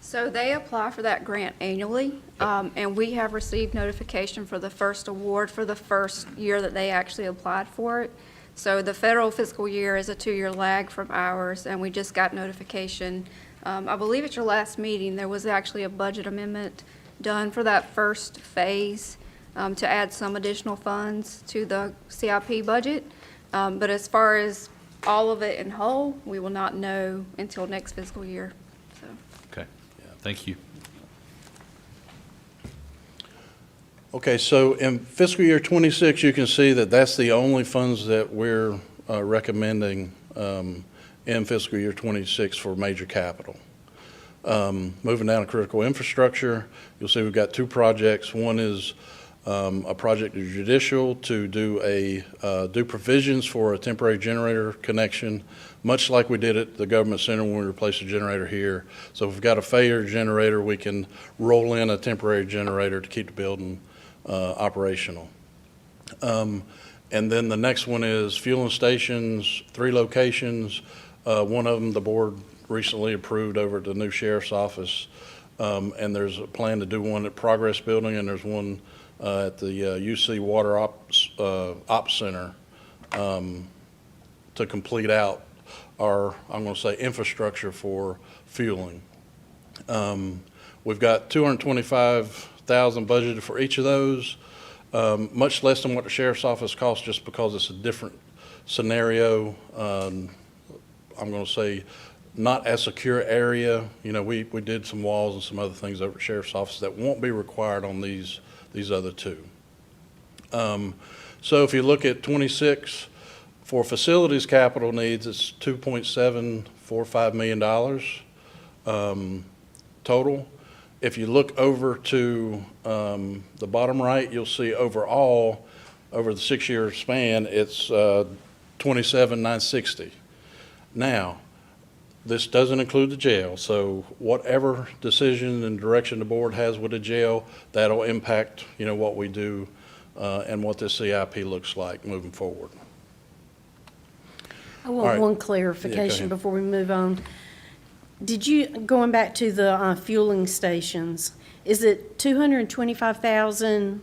So they apply for that grant annually, and we have received notification for the first award for the first year that they actually applied for it. So the federal fiscal year is a 2-year lag from ours, and we just got notification. I believe at your last meeting, there was actually a budget amendment done for that first phase to add some additional funds to the CIP budget. But as far as all of it in whole, we will not know until next fiscal year. So. Okay, thank you. Okay, so in fiscal year 26, you can see that that's the only funds that we're recommending in fiscal year 26 for major capital. Moving down to critical infrastructure, you'll see we've got 2 projects. One is a project of judicial to do provisions for a temporary generator connection, much like we did at the government center when we replaced a generator here. So if we've got a failure generator, we can roll in a temporary generator to keep the building operational. And then the next one is fueling stations, 3 locations. One of them the board recently approved over at the new sheriff's office. And there's a plan to do one at Progress Building, and there's one at the UC Water Ops Center to complete out our, I'm going to say, infrastructure for fueling. We've got $225,000 budgeted for each of those, much less than what the sheriff's office costs, just because it's a different scenario. I'm going to say not as secure area. You know, we did some walls and some other things over at the sheriff's office that won't be required on these other 2. So if you look at 26, for facilities capital needs, it's $2.745 million total. If you look over to the bottom right, you'll see overall, over the 6-year span, it's $27,960. Now, this doesn't include the jail, so whatever decision and direction the board has with the jail, that'll impact, you know, what we do and what this CIP looks like moving forward. I All want right. one clarification ahead. before we move on. Did you, going back to the fueling stations, is it 225,000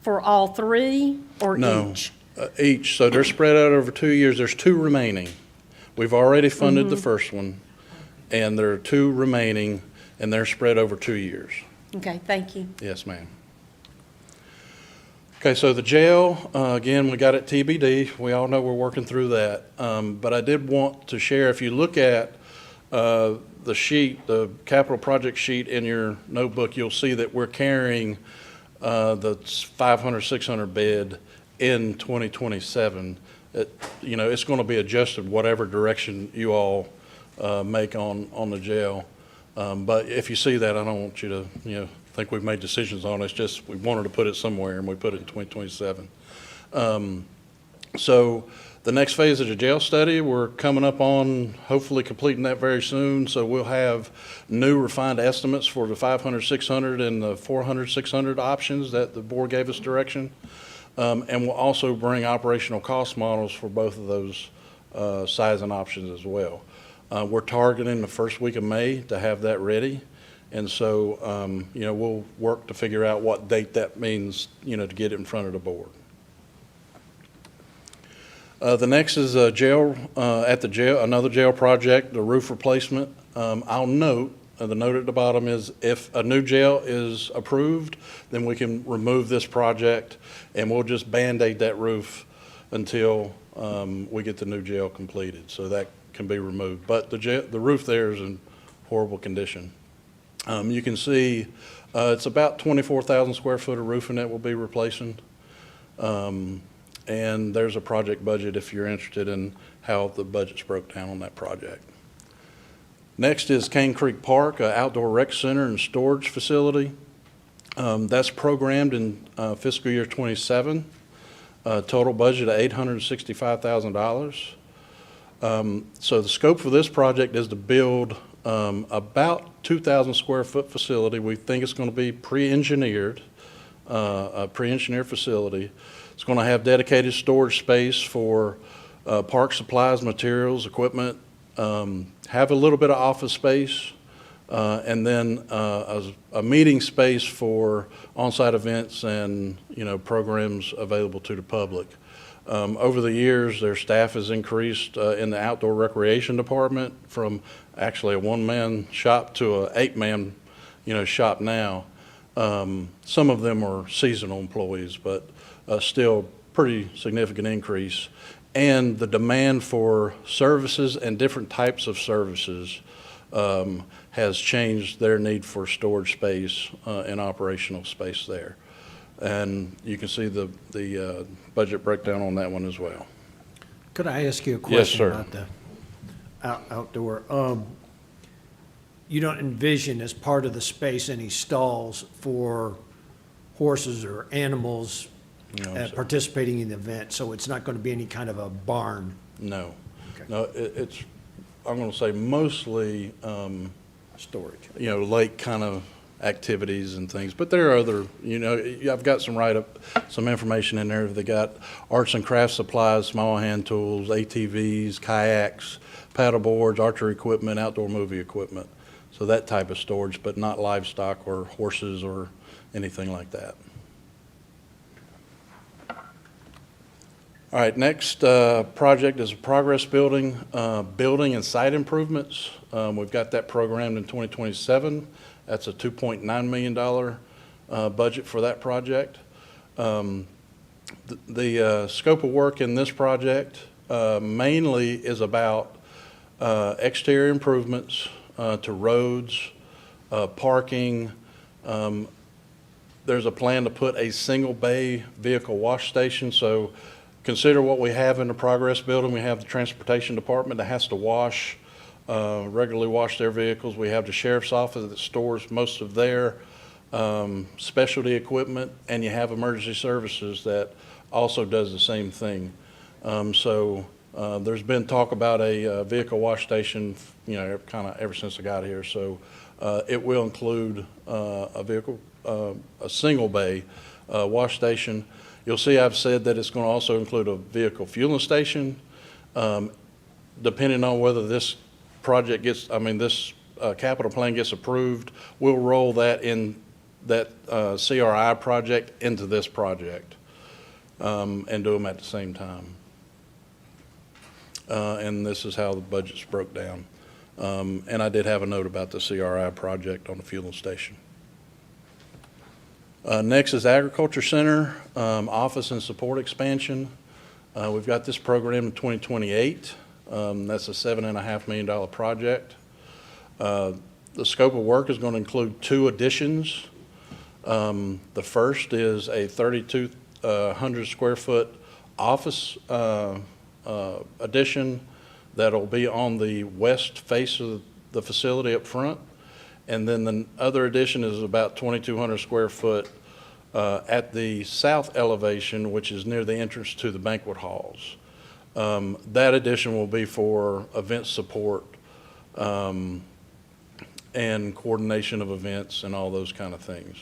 for all 3 or No, each? each. So they're spread out over 2 years. There's 2 remaining. We've already funded the first one, and there are 2 remaining, and they're spread over 2 years. Okay, thank you. Yes, ma'am. Okay, so the jail, again, we got it TBD. We all know we're working through that. But I did want to share, if you look at the sheet, the capital project sheet in your notebook, you'll see that we're carrying the 500, 600 bed in 2027. You know, it's going to be adjusted whatever direction you all make on the jail. But if you see that, I don't want you to, you know, think we've made decisions on it. It's just we wanted to put it somewhere, and we put it in 2027. So the next phase of the jail study, we're coming up on hopefully completing that very soon. So we'll have new refined estimates for the 500, 600, and the 400, 600 options that the board gave us direction. And we'll also bring operational cost models for both of those size and options as well. We're targeting the first week of May to have that ready. And so, you know, we'll work to figure out what date that means, you know, to get it in front of the board. The next is a jail, at the jail, another jail project, the roof replacement. I'll note, the note at the bottom is if a new jail is approved, then we can remove this project and we'll just Band-Aid that roof until we get the new jail completed. So that can be removed. But the roof there is in horrible condition. You can see it's about 24,000 square foot of roofing that we'll be replacing. And there's a project budget if you're interested in how the budget's broke down on that project. Next is Cane Creek Park, an outdoor rec center and storage facility. That's programmed in fiscal year 27. Total budget of $865,000. So the scope for this project is to build about 2,000 square foot facility. We think it's going to be pre-engineered, a pre-engineered facility. It's going to have dedicated storage space for park supplies, materials, equipment, have a little bit of office space, and then a meeting space for on-site events and, you know, programs available to the public. Over the years, their staff has increased in the outdoor recreation department from actually a one-man shop to a 8-man, you know, shop now. Some of them are seasonal employees, but still pretty significant increase. And the demand for services and different types of services has changed their need for storage space and operational space there. And you can see the budget breakdown on that one as well. Could I ask you a Yes, question sir. about the outdoor? You don't envision as part of the space any stalls for horses or animals No, sir. participating in the event, so it's not going to be any kind of a barn? No. Okay. No, it's, I'm going to say mostly, Storage. you know, lake kind of activities and things, but there are other, you know, I've got some some information in there. They got arts and crafts supplies, small hand tools, ATVs, kayaks, paddle boards, archery equipment, outdoor movie equipment. So that type of storage, but not livestock or horses or anything like that. All right, next project is a progress building, building and site improvements. We've got that programmed in 2027. That's a $2.9 million budget for that project. The scope of work in this project mainly is about exterior improvements to roads, parking. There's a plan to put a single bay vehicle wash station. So consider what we have in the progress building. We have the transportation department that has to wash, regularly wash their vehicles. We have the sheriff's office that stores most of their specialty equipment, and you have emergency services that also does the same thing. So there's been talk about a vehicle wash station, you know, kind of ever since I got here. So it will include a single bay wash station. You'll see I've said that it's going to also include a vehicle fueling station. Depending on whether this project gets, this capital plan gets approved, we'll roll that in, that CRI project into this project and do them at the same time. And this is how the budget's broke down. And I did have a note about the CRI project on the fueling station. Next is Agriculture Center, office and support expansion. We've got this program in 2028. That's a $7.5 million project. The scope of work is going to include 2 additions. The first is a 3,200 square foot office addition that'll be on the west face of the facility up front. And then the other addition is about 2,200 square foot at the south elevation, which is near the entrance to the banquet halls. That addition will be for event support and coordination of events and all those kind of things.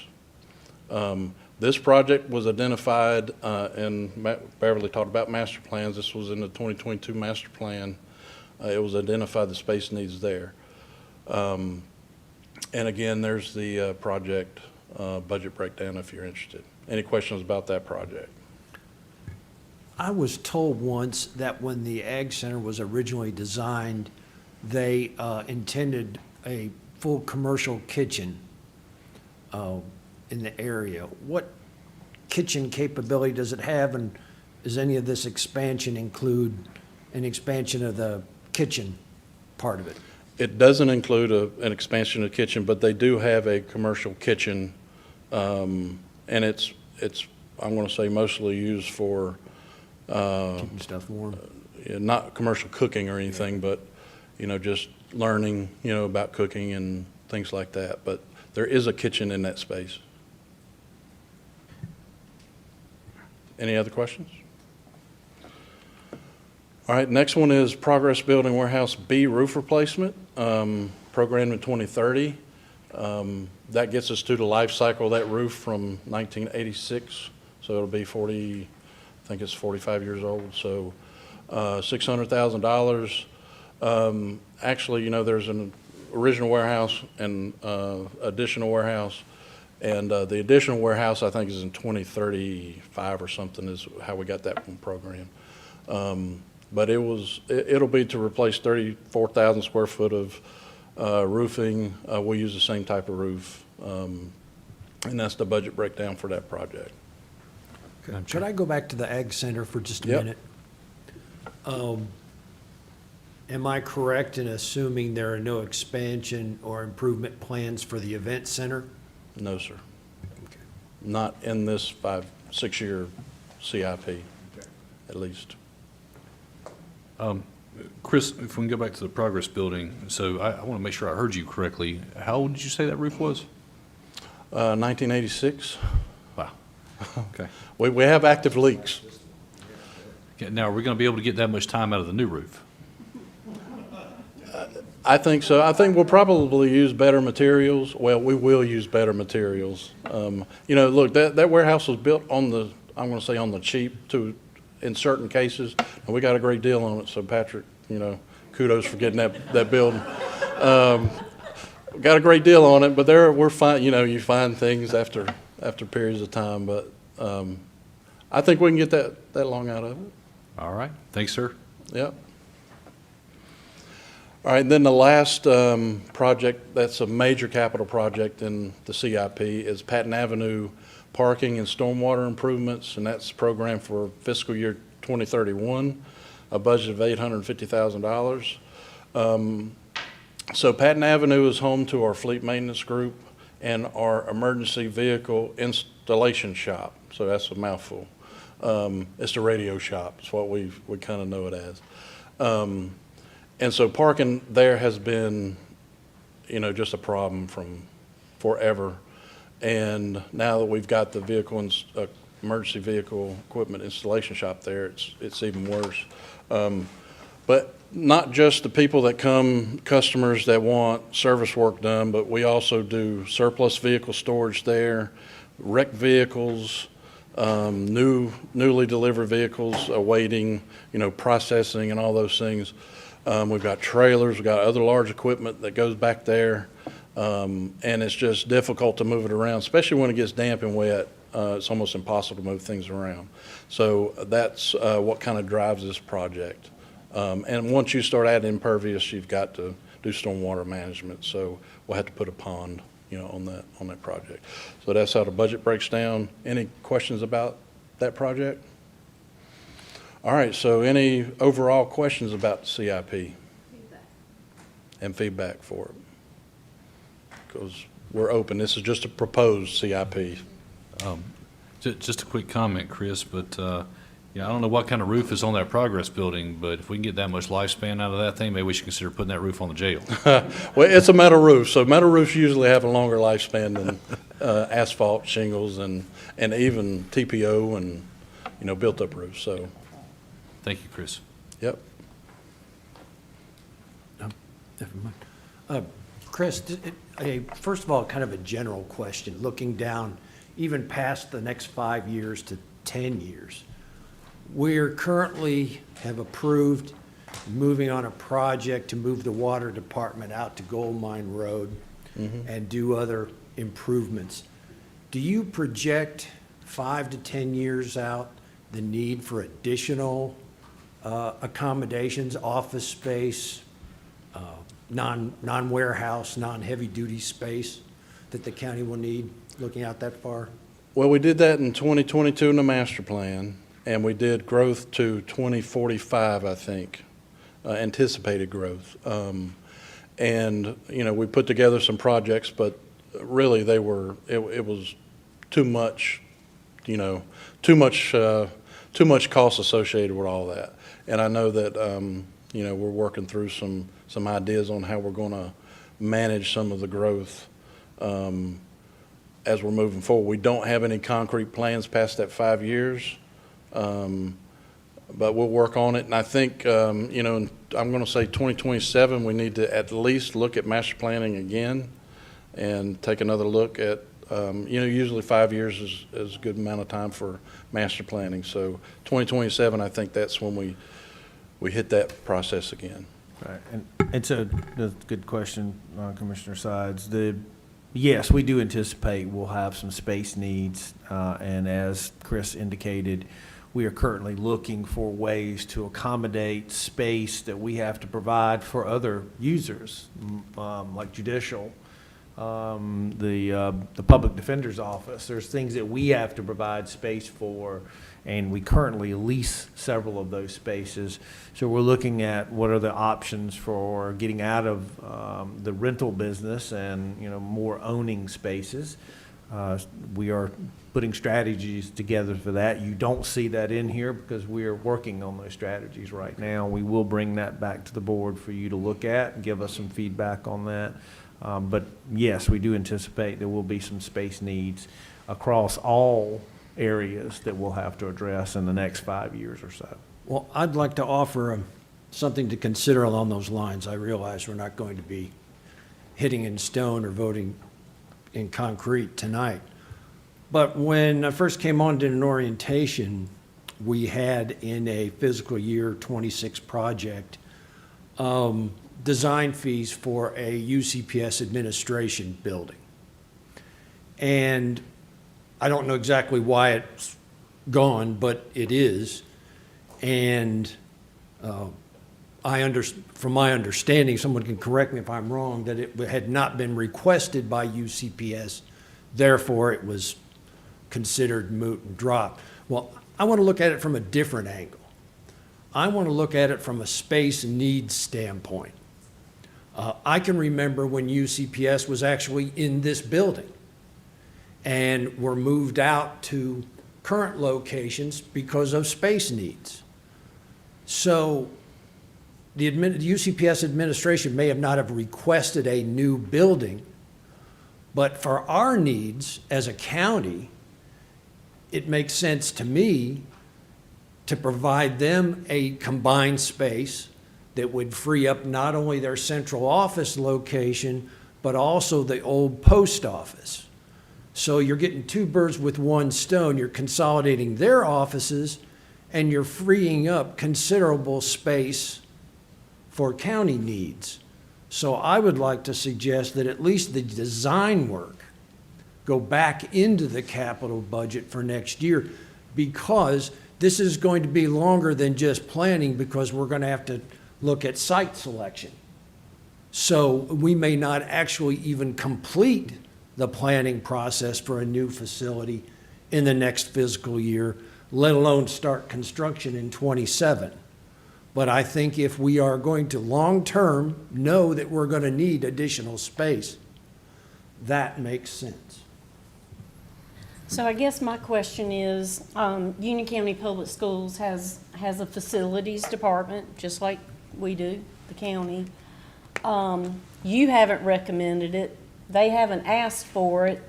This project was identified, and Beverly talked about master plans. This was in the 2022 master plan. It was identified the space needs there. And again, there's the project budget breakdown if you're interested. Any questions about that project? I was told once that when the Ag Center was originally designed, they intended a full commercial kitchen in the area. What kitchen capability does it have, and does any of this expansion include an expansion of the kitchen part of it? It doesn't include an expansion of the kitchen, but they do have a commercial kitchen, and it's I'm going to say mostly used for Keeping stuff warm? not commercial cooking or anything, but just learning about cooking and things like that. But there is a kitchen in that space. Any other questions? All right, next one is Progress Building Warehouse B roof replacement, program in 2030. That gets us to the life cycle of that roof from 1986, so it'll be 40, I think it's 45 years old, so $600,000. Actually, there's an original warehouse and additional warehouse, and the additional warehouse, I think, is in 2035 or something is how we got that one program. But it'll be to replace 34,000 square foot of roofing. We'll use the same type of roof, and that's the budget breakdown for that project. Could I go back to the Ag Center for just a Yep. minute? Am I correct in assuming there are no expansion or improvement plans for the event center? No, sir. Not in this 5-6 year CIP, at least. Chris, if we can go back to the Progress Building, so I want to make sure I heard you correctly. How old did you say that roof was? 1986. Wow. Okay. We have active leaks. Okay, now, are we going to be able to get that much time out of the new roof? I think so. I think we'll probably use better materials. Well, we will use better materials. Look, that warehouse was built on the, I'm going to say on the cheap in certain cases, and we got a great deal on it. So Patrick, kudos for getting that building. Got a great deal on it, but we're fine. You find things after periods of time, but I think we can get that long out of it. All right. Thanks, sir. Yep. All right, then the last project that's a major capital project in the CIP is Patton Avenue parking and stormwater improvements, and that's programmed for fiscal year 2031, a budget of $850,000. So Patton Avenue is home to our fleet maintenance group and our emergency vehicle installation shop. So that's a mouthful. It's the radio shop. It's what we kind of know it as. And so parking there has been, just a problem from forever. And now that we've got the emergency vehicle equipment installation shop there, it's even worse. But not just the people that come, customers that want service work done, but we also do surplus vehicle storage there, wrecked vehicles, newly delivered vehicles awaiting, processing and all those things. We've got trailers, we've got other large equipment that goes back there, and it's just difficult to move it around, especially when it gets damp and wet. It's almost impossible to move things around. So that's what kind of drives this project. And once you start adding impervious, you've got to do stormwater management, so we'll have to put a pond on that project. So that's how the budget breaks down. Any questions about that project? All right, so any overall questions about the CIP? And feedback for it? Because we're open. This is just a proposed CIP. Just a quick comment, Chris, but, I don't know what kind of roof is on that Progress building, but if we can get that much lifespan out of that thing, maybe we should consider putting that roof on the jail. Well, it's a metal roof, so metal roofs usually have a longer lifespan than asphalt shingles and even TPO and, built-up roofs, so, Thank you, Chris. yep. Never mind. Chris, first of all, kind of a general question, looking down even past the next 5 years to 10 years. We're currently have approved moving on a project to move the water department out to Gold Mine Road and do other improvements. Do you project 5 to 10 years out the need for additional accommodations, office space, non-warehouse, non-heavy-duty space that the county will need, looking out that far? Well, we did that in 2022 in the master plan, and we did growth to 2045, I think, anticipated growth. And, we put together some projects, but really it was too much, too much cost associated with all that. And I know that, we're working through some ideas on how we're going to manage some of the growth as we're moving forward. We don't have any concrete plans past that 5 years, but we'll work on it. And I think, I'm going to say 2027, we need to at least look at master planning again and take another look at, usually 5 years is a good amount of time for master planning. So 2027, I think that's when we hit that process again. Right, and so, that's a good question, Commissioner Sides. Yes, we do anticipate we'll have some space needs, and as Chris indicated, we are currently looking for ways to accommodate space that we have to provide for other users, like judicial, the public defender's office. There's things that we have to provide space for, and we currently lease several of those spaces. So we're looking at what are the options for getting out of the rental business and, more owning spaces. We are putting strategies together for that. You don't see that in here because we are working on those strategies right now. We will bring that back to the board for you to look at and give us some feedback on that. But yes, we do anticipate there will be some space needs across all areas that we'll have to address in the next 5 years or so. Well, I'd like to offer something to consider along those lines. I realize we're not going to be hitting in stone or voting in concrete tonight. But when I first came on to an orientation, we had in a fiscal year 26 project, design fees for a UCPS administration building. And I don't know exactly why it's gone, but it is. And from my understanding, someone can correct me if I'm wrong, that it had not been requested by UCPS, therefore it was considered moot and dropped. Well, I want to look at it from a different angle. I want to look at it from a space needs standpoint. I can remember when UCPS was actually in this building and were moved out to current locations because of space needs. So the UCPS administration may have not have requested a new building, but for our needs as a county, it makes sense to me to provide them a combined space that would free up not only their central office location, but also the old post office. So you're getting two birds with one stone. You're consolidating their offices and you're freeing up considerable space for county needs. So I would like to suggest that at least the design work go back into the capital budget for next year, because this is going to be longer than just planning, because we're going to have to look at site selection. So we may not actually even complete the planning process for a new facility in the next fiscal year, let alone start construction in '27. But I think if we are going to long-term know that we're going to need additional space, that makes sense. So I guess my question is, Union County Public Schools has a facilities department, just like we do, the county. You haven't recommended it. They haven't asked for it.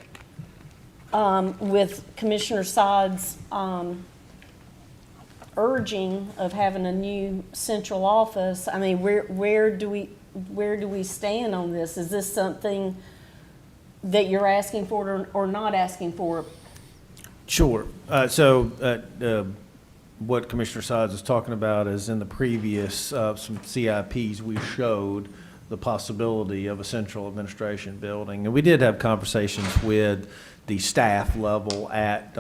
With Commissioner Sod's urging of having a new central office, I mean, where do we stand on this? Is this something that you're asking for or not asking for? Sure. What Commissioner Sides is talking about is in the previous, some CIPs, we showed the possibility of a central administration building. And we did have conversations with the staff level at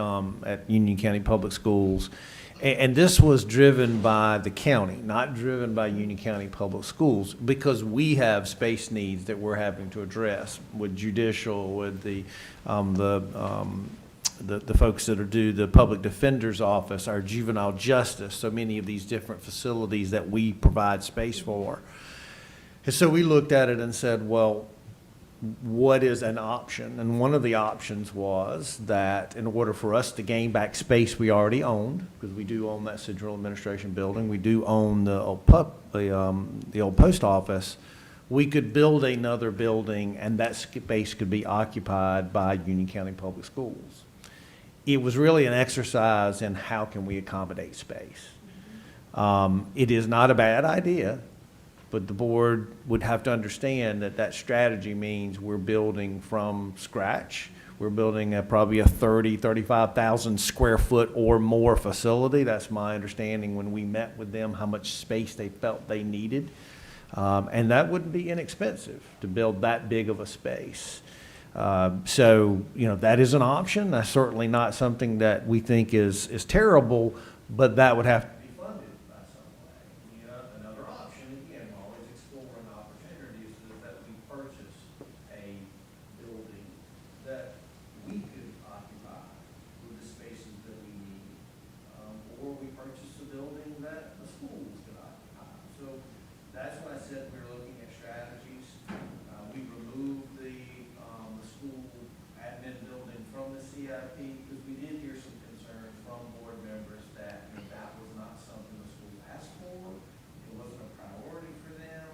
Union County Public Schools. And this was driven by the county, not driven by Union County Public Schools, because we have space needs that we're having to address with judicial, with the folks that do the public defender's office, our juvenile justice, so many of these different facilities that we provide space for. And so we looked at it and said, well, what is an option? And one of the options was that in order for us to gain back space we already owned, because we do own that central administration building, we do own the old post office, we could build another building and that space could be occupied by Union County Public Schools. It was really an exercise in how can we accommodate space. It is not a bad idea, but the board would have to understand that that strategy means we're building from scratch. We're building probably a 35,000 square foot or more facility. That's my understanding when we met with them, how much space they felt they needed. And that wouldn't be inexpensive to build that big of a space. So, that is an option. That's certainly not something that we think is terrible, but that would have to be funded by some way. Another option, again, we're always exploring opportunities, is that we purchase a building that we could occupy with the spaces that we need, or we purchase a building that the schools could occupy. So that's why I said we're looking at strategies. We removed the school admin building from the CIP because we did hear some concerns from board members that that was not something the school asked for. It wasn't a priority for them.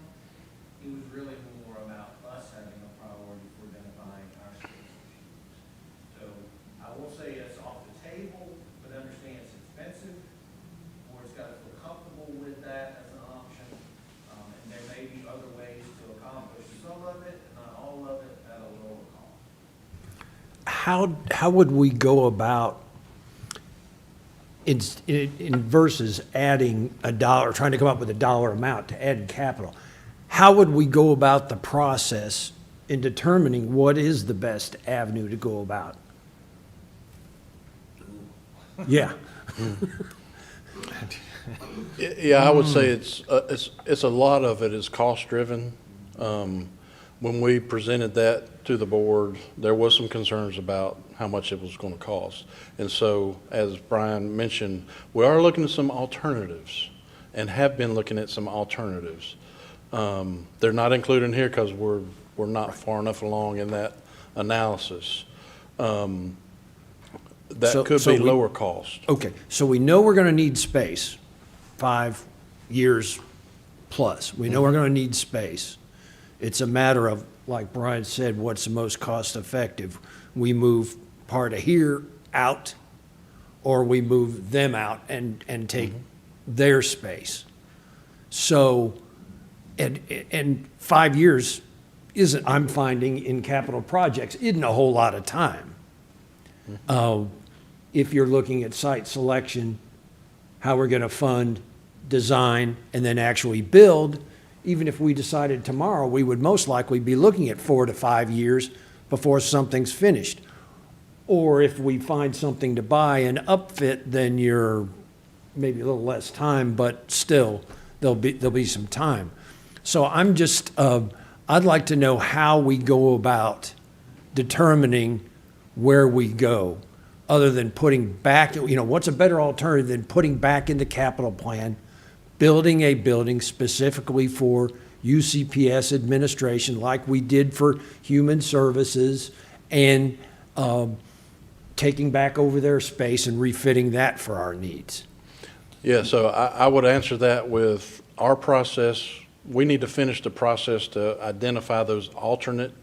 It was really more about us having a priority for identifying our space issues. So I will say it's off the table, but understand it's expensive, or it's got to feel comfortable with that as an option. And there may be other ways to accomplish some of it, not all of it, at a lower cost. How would we go about in versus adding a dollar, trying to come up with a dollar amount to add capital? How would we go about the process in determining what is the best avenue to go about? Yeah. Yeah, I would say it's a lot of it is cost-driven. When we presented that to the board, there was some concerns about how much it was going to cost. And so, as Brian mentioned, we are looking at some alternatives and have been looking at some alternatives. They're not included in here because we're not far enough along in that analysis. That could be lower cost. Okay, so we know we're going to need space, 5 years plus. We know we're going to need space. It's a matter of, like Brian said, what's the most cost effective? We move part of here out, or we move them out and take their space. So, and 5 years isn't, I'm finding in capital projects, isn't a whole lot of time. If you're looking at site selection, how we're going to fund, design, and then actually build, even if we decided tomorrow, we would most likely be looking at 4 to 5 years before something's finished. Or if we find something to buy and upfit, then you're maybe a little less time, but still, there'll be some time. So I'm just, I'd like to know how we go about determining where we go, other than putting back, what's a better alternative than putting back in the capital plan, building a building specifically for UCPS administration like we did for human services, and taking back over their space and refitting that for our needs? Yeah, so I would answer that with our process. We need to finish the process to identify those alternate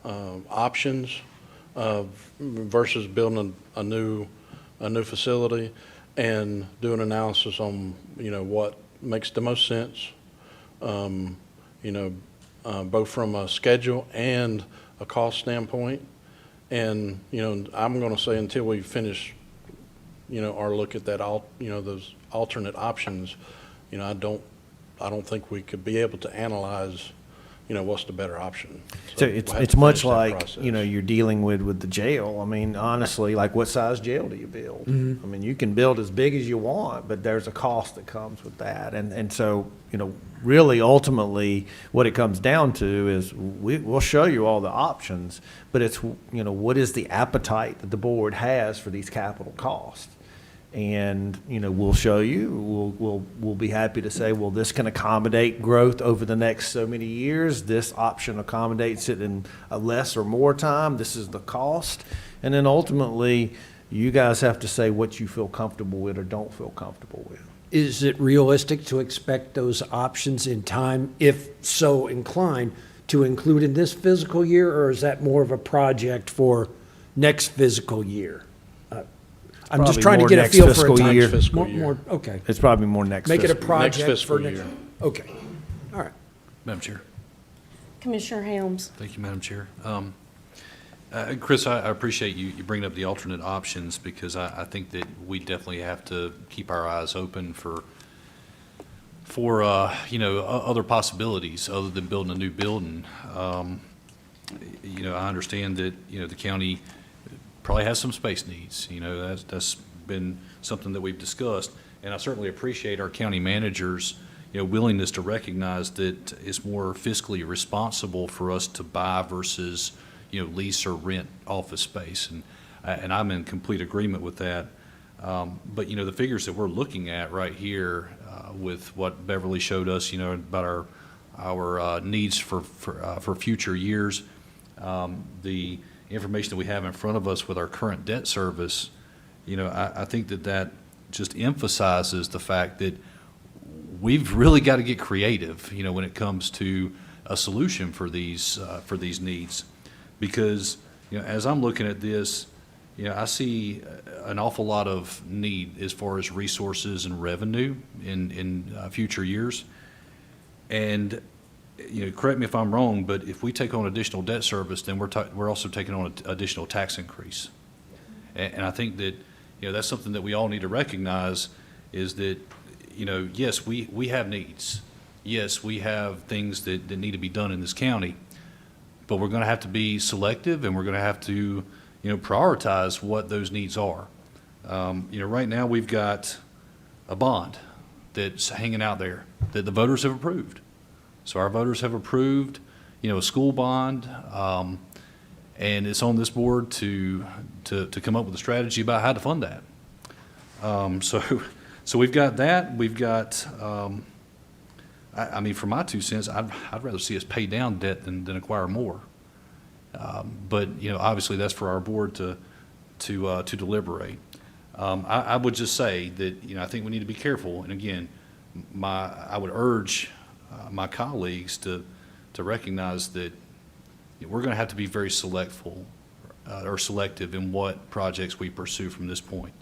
options versus building a new facility, and do an analysis on, what makes the most sense, both from a schedule and a cost standpoint. And, I'm going to say until we finish, our look at that, those alternate options, I don't think we could be able to analyze, what's the better option. So we'll have it's to much finish that like, process. you're dealing with the jail. I mean, honestly, like what size jail do you build? I mean, you can build as big as you want, but there's a cost that comes with that. And so, really ultimately what it comes down to is we'll show you all the options, but it's, what is the appetite that the board has for these capital costs? And, we'll show you, we'll be happy to say, well, this can accommodate growth over the next so many years. This option accommodates it in a less or more time. This is the cost. And then ultimately, you guys have to say what you feel comfortable with or don't feel comfortable with. Is it realistic to expect those options in time, if so inclined, to include in this fiscal year, or is that more of a project for next fiscal year? I'm just Probably trying to more get a next feel for a fiscal time. year. Fiscal year. More, okay. It's probably more next Make it a fiscal year. project fiscal for next. year. Okay, all right. Madam Chair. Commissioner Helms. Thank you, Madam Chair. Chris, I appreciate you bringing up the alternate options, because I think that we definitely have to keep our eyes open for other possibilities other than building a new building. I understand that, the county probably has some space needs. That's been something that we've discussed. And I certainly appreciate our county managers, willingness to recognize that it's more fiscally responsible for us to buy versus, lease or rent office space. And I'm in complete agreement with that. But, the figures that we're looking at right here with what Beverly showed us, about our needs for future years, the information that we have in front of us with our current debt service, I think that just emphasizes the fact that we've really got to get creative, when it comes to a solution for these needs. Because, as I'm looking at this, I see an awful lot of need as far as resources and revenue in future years. And correct me if I'm wrong, but if we take on additional debt service, then we're also taking on an additional tax increase. And I think that, that's something that we all need to recognize, is that, yes, we have needs. Yes, we have things that need to be done in this county, but we're going to have to be selective, and we're going to have to, prioritize what those needs are. Right now we've got a bond that's hanging out there that the voters have approved. So our voters have approved, a school bond, and it's on this board to come up with a strategy about how to fund that. So we've got that. We've got, for my 2 cents, I'd rather see us pay down debt than acquire more. But obviously that's for our board to deliberate. I would just say that I think we need to be careful. And again, I would urge my colleagues to recognize that we're going to have to be very selective in what projects we pursue from this point.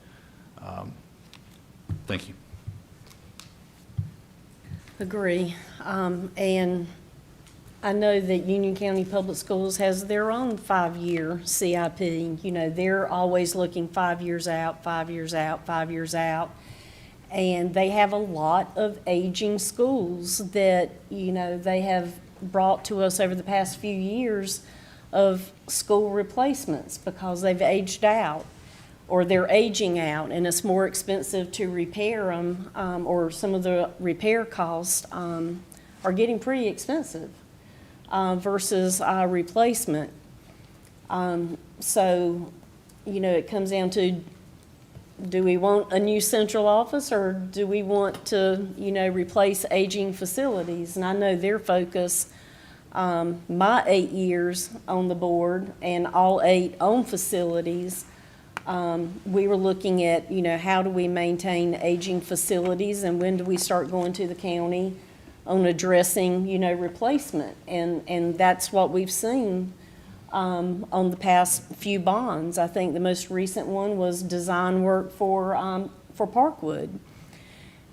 Thank you. Agree. And I know that Union County Public Schools has their own 5-year CIP. They're always looking 5 years out, 5 years out, 5 years out. And they have a lot of aging schools that, they have brought to us over the past few years of school replacements because they've aged out or they're aging out, and it's more expensive to repair them, or some of the repair costs are getting pretty expensive. versus replacement. So, you know, it comes down to, do we want a new central office, or do we want to, you know, replace aging facilities? And I know their focus, my 8 years on the board and all 8 own facilities, we were looking at, you know, how do we maintain aging facilities, and when do we start going to the county on addressing, you know, replacement? And that's what we've seen on the past few bonds. I think the most recent one was design work for Parkwood.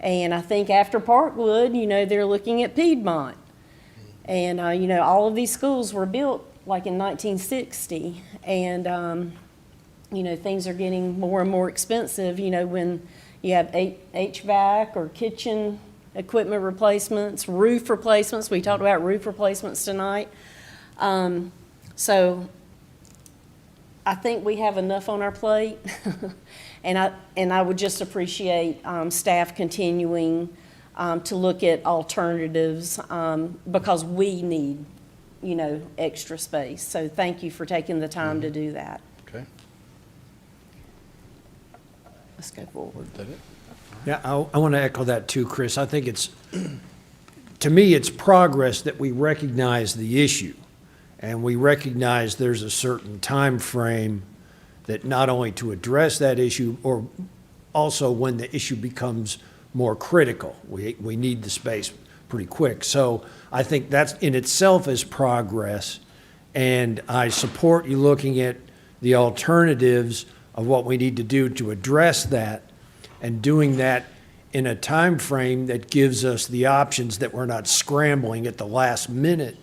And I think after Parkwood, you know, they're looking at Piedmont. And, you know, all of these schools were built like in 1960. And, you know, things are getting more and more expensive, you know, when you have HVAC or kitchen equipment replacements, roof replacements. We talked about roof replacements tonight. So I think we have enough on our plate. And I would just appreciate staff continuing to look at alternatives because we need, you know, extra space. So thank you for taking the time to do that. Okay. Let's go forward. Is that it? Yeah, I want to echo that too, Chris. I think it's, to me, it's progress that we recognize the issue. And we recognize there's a certain time frame that not only to address that issue, or also when the issue becomes more critical. We need the space pretty quick. So I think that's in itself is progress. And I support you looking at the alternatives of what we need to do to address that, and doing that in a time frame that gives us the options, that we're not scrambling at the last minute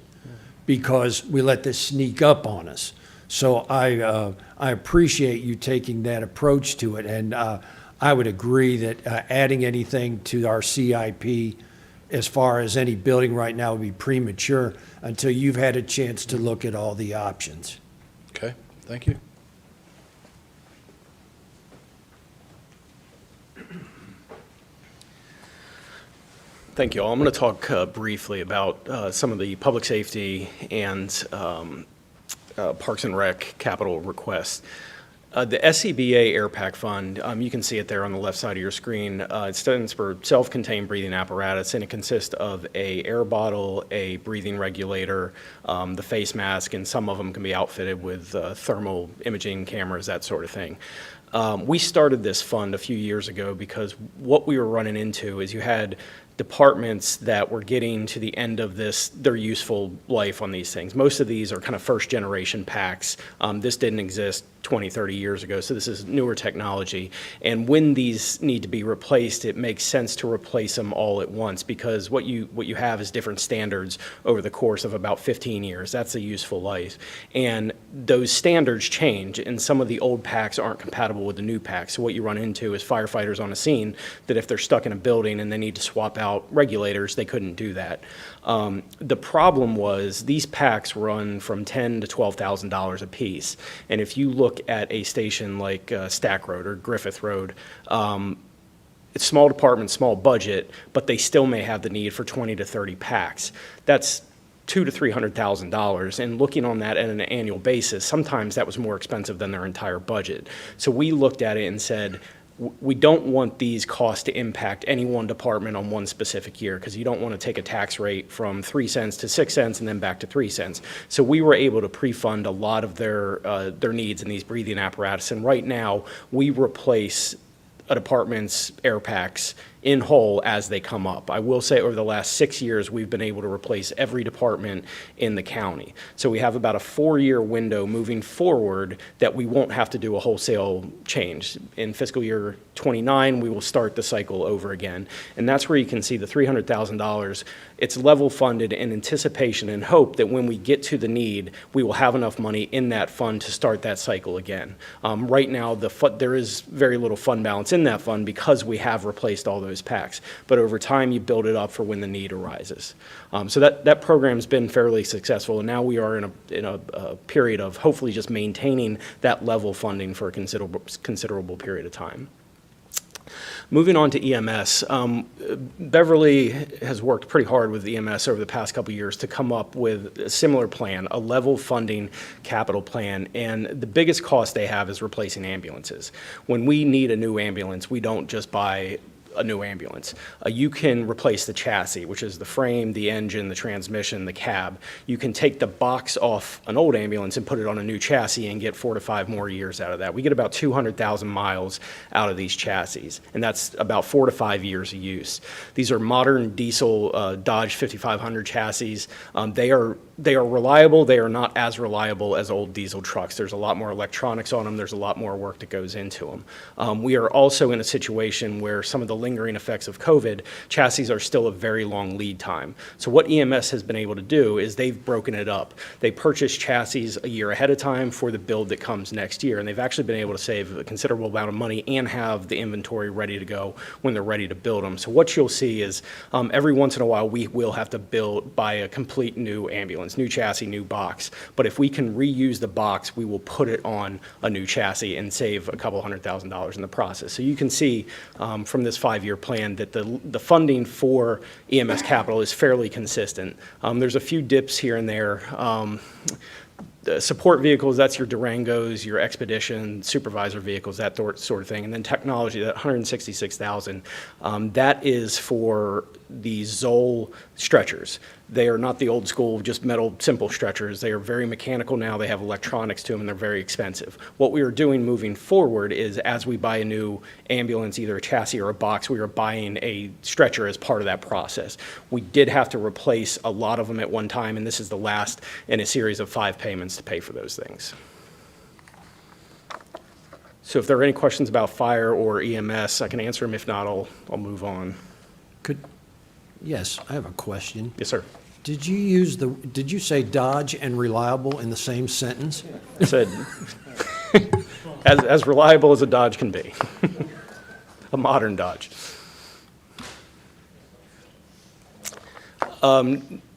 because we let this sneak up on us. So I appreciate you taking that approach to it, and I would agree that adding anything to our CIP as far as any building right now would be premature until you've had a chance to look at all the options. Okay, thank you. Thank you all. I'm going to talk briefly about some of the public safety and Parks and Rec capital requests. The SCBA Air Pack Fund, you can see it there on the left side of your screen. It stands for Self-Contained Breathing Apparatus, and it consists of a air bottle, a breathing regulator, the face mask, and some of them can be outfitted with thermal imaging cameras, that sort of thing. We started this fund a few years ago because what we were running into is you had departments that were getting to the end of their useful life on these things. Most of these are kind of first generation packs. This didn't exist 20, 30 years ago, so this is newer technology. And when these need to be replaced, it makes sense to replace them all at once, because what you have is different standards over the course of about 15 years. That's a useful life. And those standards change, and some of the old packs aren't compatible with the new packs. So what you run into is firefighters on a scene that if they're stuck in a building and they need to swap out regulators, they couldn't do that. The problem was these packs run from $10,000 to $12,000 a piece. And if you look at a station like Stack Road or Griffith Road, it's small department, small budget, but they still may have the need for 20 to 30 packs. That's $200,000 to $300,000, and looking on that at an annual basis, sometimes that was more expensive than their entire budget. So we looked at it and said, we don't want these costs to impact any one department on one specific year, because you don't want to take a tax rate from 3 cents to 6 cents and then back to 3 cents. So we were able to pre-fund a lot of their needs in these breathing apparatus, and right now we replace a department's air packs in whole as they come up. I will say over the last 6 years, we've been able to replace every department in the county. So we have about a 4-year window moving forward that we won't have to do a wholesale change. In fiscal year 29, we will start the cycle over again. And that's where you can see the $300,000. It's level funded in anticipation and hope that when we get to the need, we will have enough money in that fund to start that cycle again. Right now, there is very little fund balance in that fund because we have replaced all those packs. But over time, you build it up for when the need arises. So that program's been fairly successful, and now we are in a period of hopefully just maintaining that level funding for a considerable period of time. Moving on to EMS, Beverly has worked pretty hard with EMS over the past couple of years to come up with a similar plan, a level funding capital plan. And the biggest cost they have is replacing ambulances. When we need a new ambulance, we don't just buy a new ambulance. You can replace the chassis, which is the frame, the engine, the transmission, the cab. You can take the box off an old ambulance and put it on a new chassis and get 4 to 5 more years out of that. We get about 200,000 miles out of these chassis, and that's about 4 to 5 years of use. These are modern diesel Dodge 5500 chassis. They are reliable. They are not as reliable as old diesel trucks. There's a lot more electronics on them. There's a lot more work that goes into them. We are also in a situation where some of the lingering effects of COVID, chassis are still a very long lead time. So what EMS has been able to do is they've broken it up. They purchase chassis a year ahead of time for the build that comes next year, and they've actually been able to save a considerable amount of money and have the inventory ready to go when they're ready to build them. So what you'll see is every once in a while we will have to buy a complete new ambulance, new chassis, new box. But if we can reuse the box, we will put it on a new chassis and save a couple $100,000 in the process. So you can see from this 5-year plan that the funding for EMS capital is fairly consistent. There's a few dips here and there. The support vehicles, that's your Durangos, your Expedition, supervisor vehicles, that sort of thing. And then technology, that $166,000, that is for the Zoll stretchers. They are not the old school, just metal, simple stretchers. They are very mechanical now. They have electronics to them, and they're very expensive. What we are doing moving forward is as we buy a new ambulance, either a chassis or a box, we are buying a stretcher as part of that process. We did have to replace a lot of them at one time, and this is the last in a series of 5 payments to pay for those things. So if there are any questions about fire or EMS, I can answer them. If not, I'll move on. Yes, I have a question. Yes, sir. Did you say Dodge and reliable in the same sentence? I said, as reliable as a Dodge can be, a modern Dodge.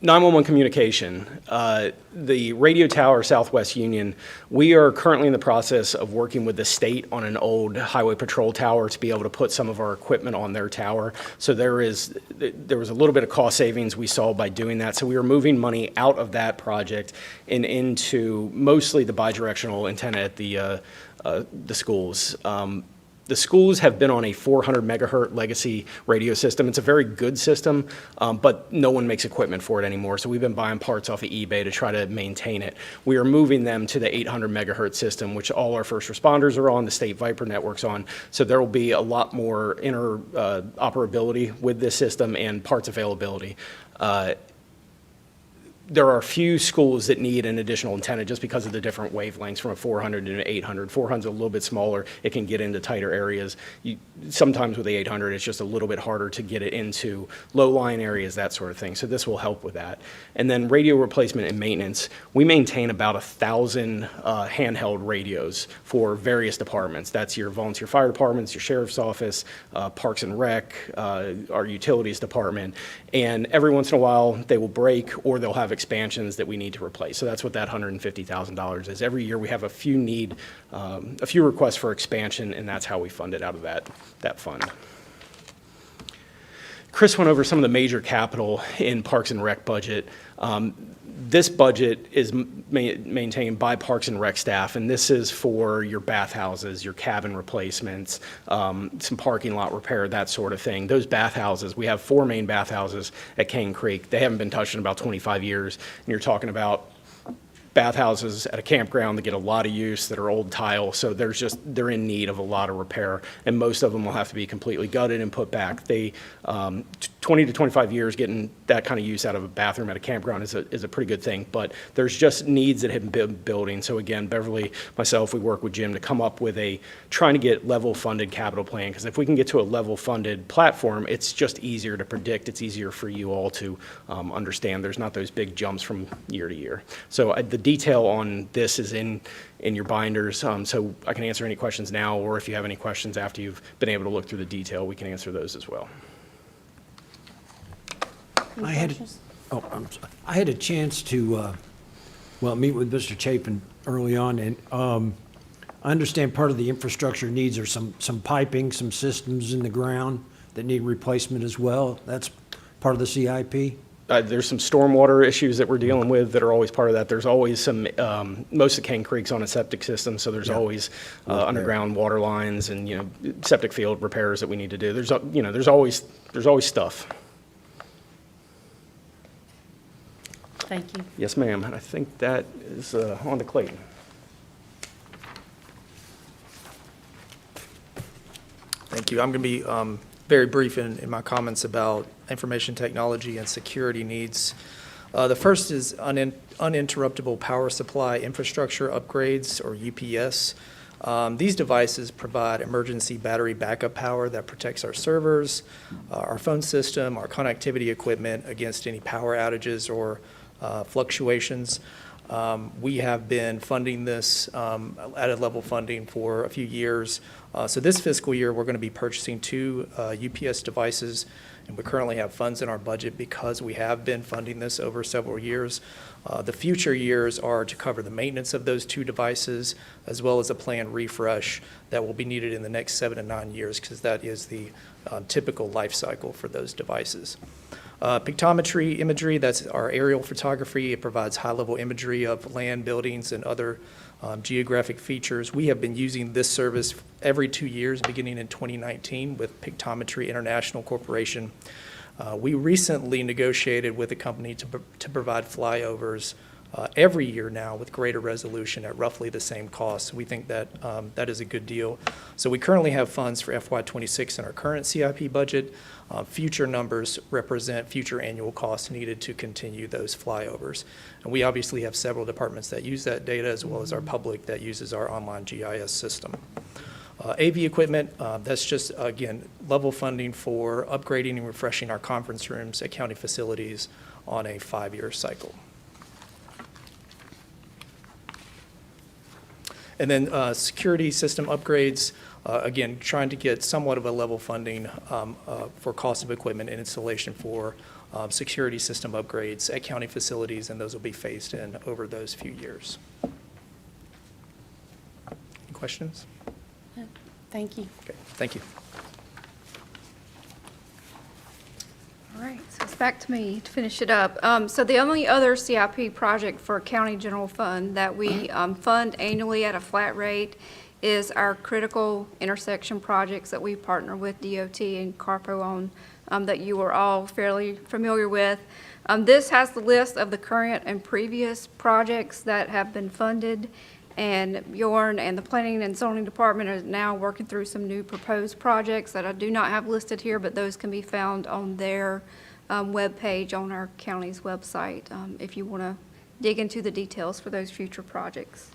911 communication. The radio tower, Southwest Union, we are currently in the process of working with the state on an old highway patrol tower to be able to put some of our equipment on their tower. So there was a little bit of cost savings we saw by doing that. So we are moving money out of that project and into mostly the bidirectional antenna at the schools. The schools have been on a 400 megahertz legacy radio system. It's a very good system, but no one makes equipment for it anymore. So we've been buying parts off of eBay to try to maintain it. We are moving them to the 800 megahertz system, which all our first responders are on, the state Viper network's on. So there will be a lot more interoperability with this system and parts availability. There are a few schools that need an additional antenna just because of the different wavelengths from a 400 to an 800. 400 is a little bit smaller. It can get into tighter areas. Sometimes with the 800, it's just a little bit harder to get it into low-lying areas, that sort of thing. So this will help with that. And then radio replacement and maintenance. We maintain about 1,000 handheld radios for various departments. That's your volunteer fire departments, your sheriff's office, Parks and Rec, our utilities department. And every once in a while, they will break or they'll have expansions that we need to replace. So that's what that $150,000 is. Every year we have a few requests for expansion, and that's how we fund it out of that fund. Chris went over some of the major capital in Parks and Rec budget. This budget is maintained by Parks and Rec staff, and this is for your bathhouses, your cabin replacements, some parking lot repair, that sort of thing. Those bathhouses, we have 4 main bathhouses at Cane Creek. They haven't been touched in about 25 years, and you're talking about bathhouses at a campground that get a lot of use that are old tile, so they're in need of a lot of repair, and most of them will have to be completely gutted and put back. 20 to 25 years getting that kind of use out of a bathroom at a campground is a pretty good thing, but there's just needs that have been building. So again, Beverly, myself, we work with Jim to come up with trying to get level funded capital plan, because if we can get to a level funded platform, it's just easier to predict. It's easier for you all to understand. There's not those big jumps from year to year. So the detail on this is in your binders, so I can answer any questions now, or if you have any questions after you've been able to look through the detail, we can answer those as well. I had a chance to, meet with Mr. Chapin early on, and I understand part of the infrastructure needs are some piping, some systems in the ground that need replacement as well. That's part of the CIP? There's some stormwater issues that we're dealing with that are always part of that. There's always some, most of Cane Creek's on a septic system, so there's always underground water lines and, septic field repairs that we need to do. There's always stuff. Thank you. Yes, ma'am. I think that is on to Clayton. Thank you. I'm going to be very brief in my comments about information technology and security needs. The first is uninterruptible power supply infrastructure upgrades, or UPS. These devices provide emergency battery backup power that protects our servers, our phone system, our connectivity equipment against any power outages or fluctuations. We have been funding this at a level funding for a few years. So this fiscal year, we're going to be purchasing 2 UPS devices, and we currently have funds in our budget because we have been funding this over several years. The future years are to cover the maintenance of those 2 devices, as well as a planned refresh that will be needed in the next 7 to 9 years, because that is the typical life cycle for those devices. Pictometry imagery, that's our aerial photography. It provides high-level imagery of land, buildings, and other geographic features. We have been using this service every 2 years, beginning in 2019 with Pictometry International Corporation. We recently negotiated with a company to provide flyovers every year now with greater resolution at roughly the same cost. We think that that is a good deal. So we currently have funds for FY26 in our current CIP budget. Future numbers represent future annual costs needed to continue those flyovers. And we obviously have several departments that use that data, as well as our public that uses our online GIS system. AV equipment, that's just, again, level funding for upgrading and refreshing our conference rooms at county facilities on a 5-year cycle. And then security system upgrades, again, trying to get somewhat of a level funding for cost of equipment and installation for security system upgrades at county facilities, and those will be phased in over those few years. Any questions? Thank you. Okay, thank you. All right, so it's back to me to finish it up. So the only other CIP project for county general fund that we fund annually at a flat rate is our critical intersection projects that we partner with DOT and CARPO on, that you are all fairly familiar with. This has the list of the current and previous projects that have been funded, and Bjorn and the Planning and Zoning Department are now working through some new proposed projects that I do not have listed here, but those can be found on their webpage on our county's website if you want to dig into the details for those future projects.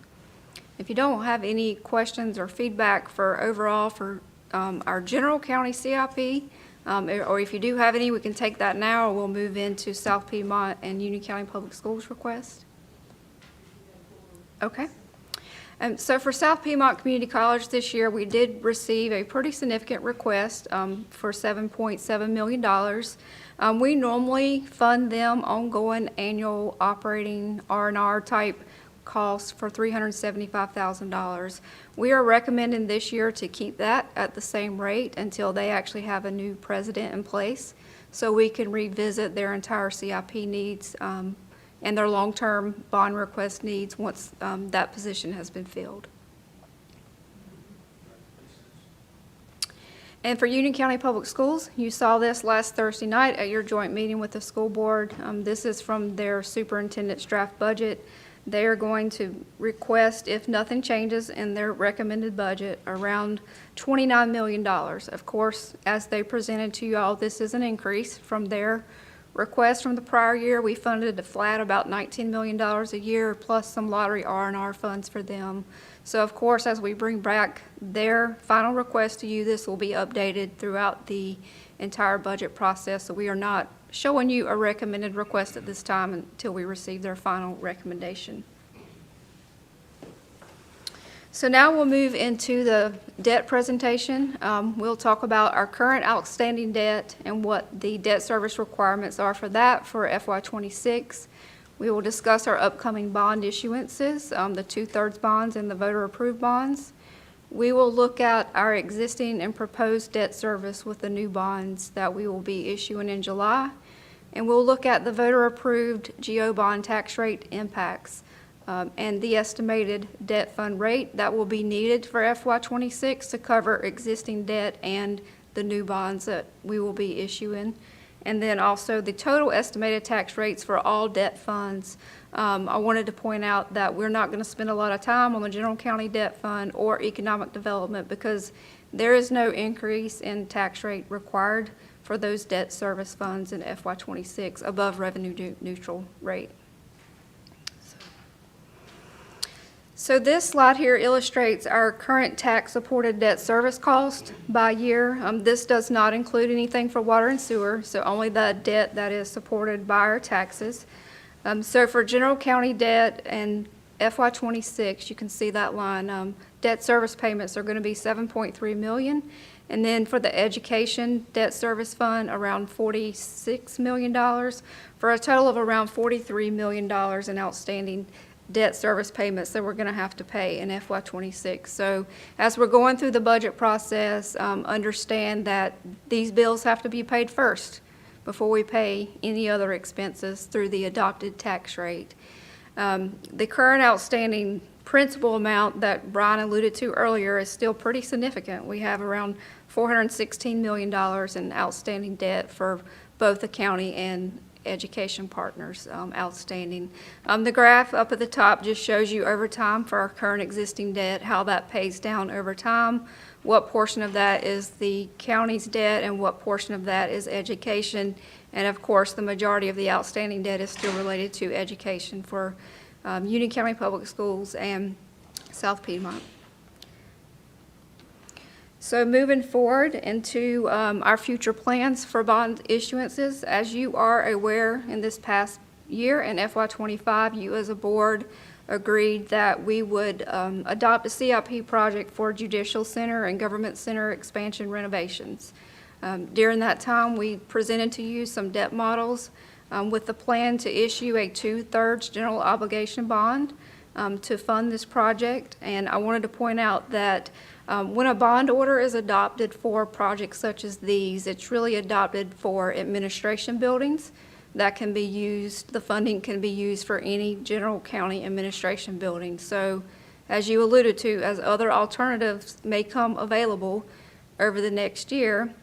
If you don't have any questions or feedback for overall for our general county CIP, or if you do have any, we can take that now, or we'll move into South Piedmont and Union County Public Schools request. Okay. So for South Piedmont Community College this year, we did receive a pretty significant request for $7.7 million. We normally fund them ongoing annual operating R&R type costs for $375,000. We are recommending this year to keep that at the same rate until they actually have a new president in place, so we can revisit their entire CIP needs and their long-term bond request needs once that position has been filled. And for Union County Public Schools, you saw this last Thursday night at your joint meeting with the school board. This is from their superintendent's draft budget. They are going to request, if nothing changes in their recommended budget, around $29 million. Of course, as they presented to you all, this is an increase from their request from the prior year. We funded a flat about $19 million a year, plus some lottery R&R funds for them. So of course, as we bring back their final request to you, this will be updated throughout the entire budget process. So we are not showing you a recommended request at this time until we receive their final recommendation. So now we'll move into the debt presentation. We'll talk about our current outstanding debt and what the debt service requirements are for that for FY26. We will discuss our upcoming bond issuances, the 2/3 bonds and the voter-approved bonds. We will look at our existing and proposed debt service with the new bonds that we will be issuing in July. And we'll look at the voter-approved GO bond tax rate impacts and the estimated debt fund rate that will be needed for FY26 to cover existing debt and the new bonds that we will be issuing. And then also the total estimated tax rates for all debt funds. I wanted to point out that we're not going to spend a lot of time on the general county debt fund or economic development because there is no increase in tax rate required for those debt service funds in FY26 above revenue neutral rate. So this slide here illustrates our current tax-supported debt service cost by year. This does not include anything for water and sewer, so only the debt that is supported by our taxes. So for general county debt and FY26, you can see that line. Debt service payments are going to be $7.3 million. And then for the education debt service fund, around $46 million, for a total of around $43 million in outstanding debt service payments that we're going to have to pay in FY26. So as we're going through the budget process, understand that these bills have to be paid first before we pay any other expenses through the adopted tax rate. The current outstanding principal amount that Brian alluded to earlier is still pretty significant. We have around $416 million in outstanding debt for both the county and education partners outstanding. The graph up at the top just shows you over time for our current existing debt, how that pays down over time, what portion of that is the county's debt and what portion of that is education. And of course, the majority of the outstanding debt is still related to education for Union County Public Schools and South Piedmont. So moving forward into our future plans for bond issuances, as you are aware, in this past year in FY25, you as a board agreed that we would adopt a CIP project for Judicial Center and Government Center expansion renovations. During that time, we presented to you some debt models with the plan to issue a 2/3 general obligation bond to fund this project. And I wanted to point out that when a bond order is adopted for projects such as these, it's really adopted for administration buildings that can be used, the funding can be used for any general county administration building. So as you alluded to, as other alternatives may come available over the next year,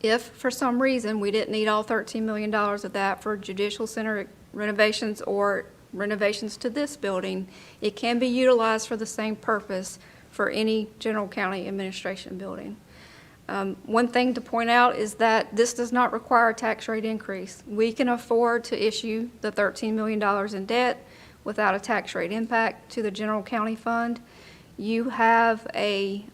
if for some reason we didn't need all $13 million of that for Judicial Center renovations or renovations to this building, it can be utilized for the same purpose for any general county administration building. One thing to point out is that this does not require a tax rate increase. We can afford to issue the $13 million in debt without a tax rate impact to the general county fund. You have a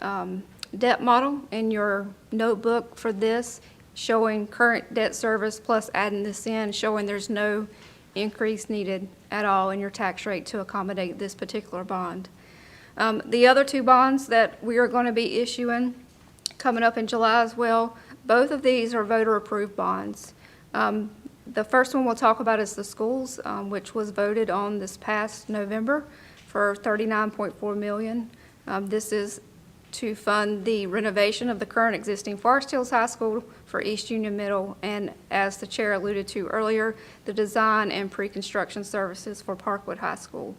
debt model in your notebook for this showing current debt service plus adding this in, showing there's no increase needed at all in your tax rate to accommodate this particular bond. The other two bonds that we are going to be issuing coming up in July as well, both of these are voter-approved bonds. The first one we'll talk about is the schools, which was voted on this past November for $39.4 million. This is to fund the renovation of the current existing Forest Hills High School for East Union Middle, and as the chair alluded to earlier, the design and pre-construction services for Parkwood High School.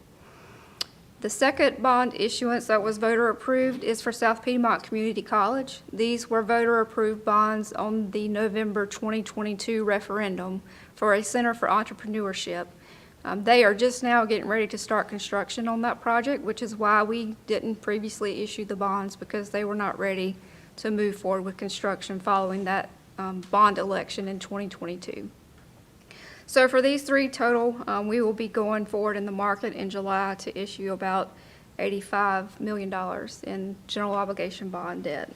The second bond issuance that was voter approved is for South Piedmont Community College. These were voter approved bonds on the November 2022 referendum for a Center for Entrepreneurship. They are just now getting ready to start construction on that project, which is why we didn't previously issue the bonds, because they were not ready to move forward with construction following that bond election in 2022. So for these three total, we will be going forward in the market in July to issue about $85 million in general obligation bond debt.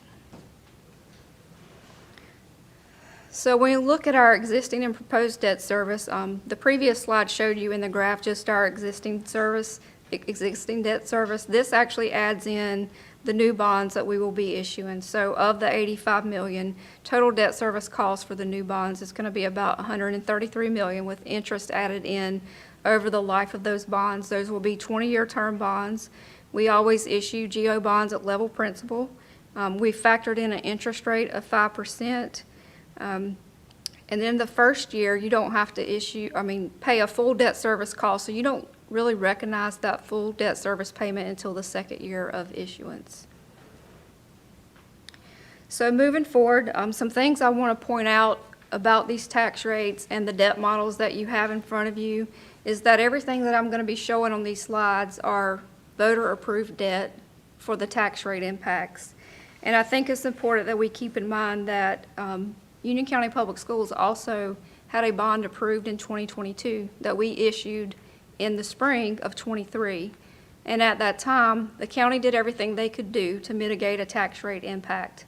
So when you look at our existing and proposed debt service, the previous slide showed you in the graph just our existing debt service. This actually adds in the new bonds that we will be issuing. So of the $85 million, total debt service cost for the new bonds is going to be about $133 million with interest added in over the life of those bonds. Those will be 20-year term bonds We always issue GO bonds at level principal. We factored in an interest rate of 5%. And then the first year, you don't have to pay a full debt service cost, so you don't really recognize that full debt service payment until the second year of issuance. So moving forward, some things I want to point out about these tax rates and the debt models that you have in front of you is that everything that I'm going to be showing on these slides are voter-approved debt for the tax rate impacts. And I think it's important that we keep in mind that Union County Public Schools also had a bond approved in 2022 that we issued in the spring of '23. And at that time, the county did everything they could do to mitigate a tax rate impact.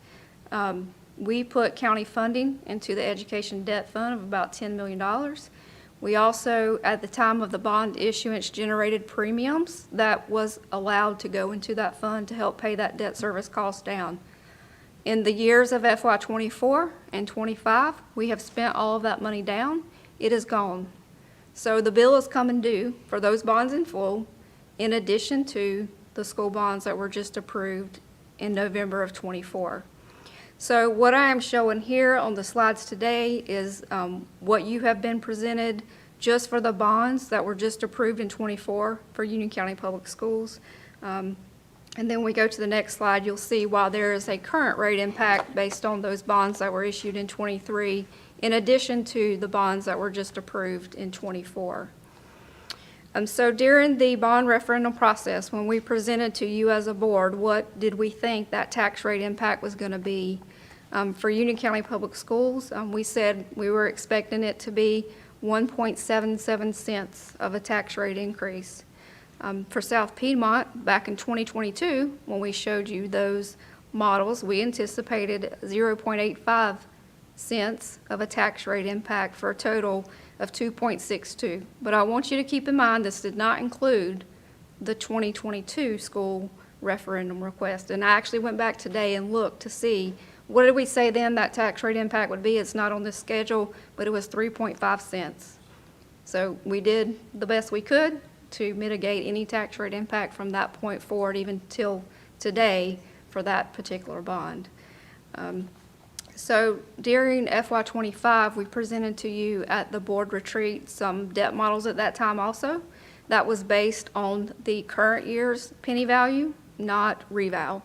We put county funding into the education debt fund of about $10 million. We also, at the time of the bond issuance, generated premiums that was allowed to go into that fund to help pay that debt service cost down. In the years of FY '24 and '25, we have spent all of that money down. It is gone. So the bill is coming due for those bonds in full, in addition to the school bonds that were just approved in November of '24. So what I am showing here on the slides today is what you have been presented just for the bonds that were just approved in '24 for Union County Public Schools. And then we go to the next slide, you'll see while there is a current rate impact based on those bonds that were issued in '23, in addition to the bonds that were just approved in '24. So during the bond referendum process, when we presented to you as a board, what did we think that tax rate impact was going to be? For Union County Public Schools, we said we were expecting it to be 1.77 cents of a tax rate increase. For South Piedmont, back in 2022, when we showed you those models, we anticipated 0.85 cents of a tax rate impact for a total of 2.62. But I want you to keep in mind this did not include the 2022 school referendum request. And I actually went back today and looked to see what did we say then that tax rate impact would be. It's not on this schedule, but it was 3.5 cents. So we did the best we could to mitigate any tax rate impact from that point forward, even till today, for that particular bond. So during FY '25, we presented to you at the board retreat some debt models at that time also. That was based on the current year's penny value, not reval.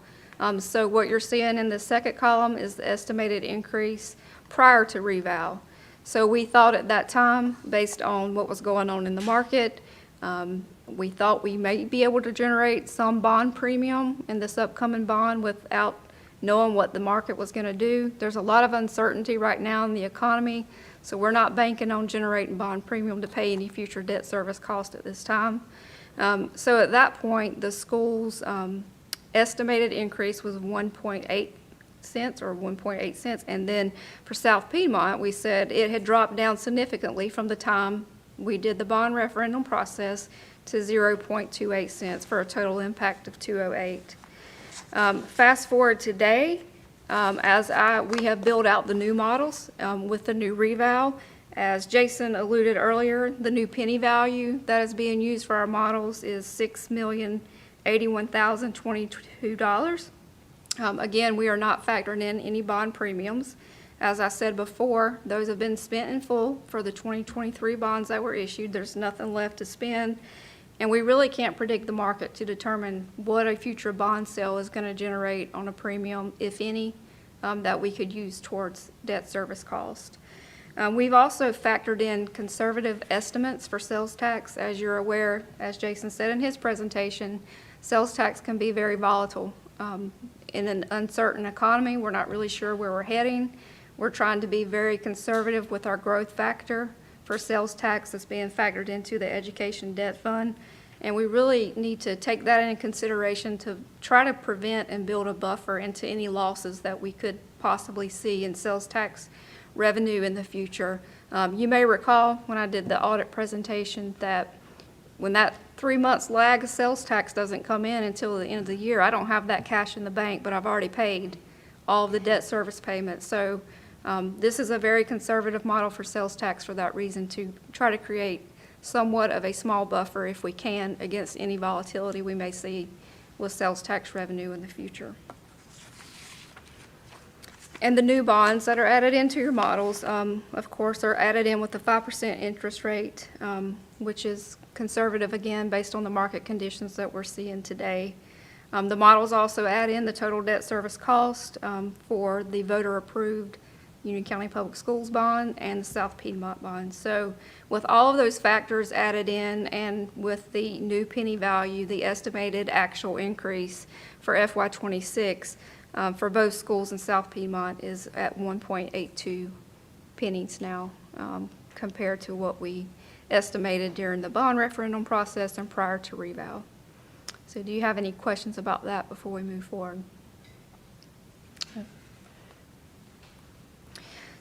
So what you're seeing in the second column is the estimated increase prior to reval. So we thought at that time, based on what was going on in the market, we thought we may be able to generate some bond premium in this upcoming bond without knowing what the market was going to do. There's a lot of uncertainty right now in the economy, so we're not banking on generating bond premium to pay any future debt service cost at this time. So at that point, the school's estimated increase was 1.8 cents or 1.8 cents, and then for South Piedmont, we said it had dropped down significantly from the time we did the bond referendum process to 0.28 cents for a total impact of 208. Fast forward today, we have built out the new models with the new reval. As Jason alluded earlier, the new penny value that is being used for our models is $6,081,022. Again, we are not factoring in any bond premiums. As I said before, those have been spent in full for the 2023 bonds that were issued. There's nothing left to spend. And we really can't predict the market to determine what a future bond sale is going to generate on a premium, if any, that we could use towards debt service cost. We've also factored in conservative estimates for sales tax. As you're aware, as Jason said in his presentation, sales tax can be very volatile. In an uncertain economy, we're not really sure where we're heading. We're trying to be very conservative with our growth factor for sales tax that's being factored into the education debt fund. And we really need to take that into consideration to try to prevent and build a buffer into any losses that we could possibly see in sales tax revenue in the future. You may recall when I did the audit presentation that when that 3 months lag of sales tax doesn't come in until the end of the year, I don't have that cash in the bank, but I've already paid all of the debt service payments. So this is a very conservative model for sales tax for that reason, to try to create somewhat of a small buffer, if we can, against any volatility we may see with sales tax revenue in the future. And the new bonds that are added into your models, of course, are added in with the 5% interest rate, which is conservative, again, based on the market conditions that we're seeing today. The models also add in the total debt service cost for the voter-approved Union County Public Schools bond and the South Piedmont bond. So with all of those factors added in and with the new penny value, the estimated actual increase for FY '26 for both schools in South Piedmont is at 1.82 pennies now, compared to what we estimated during the bond referendum process and prior to revow. So do you have any questions about that before we move forward?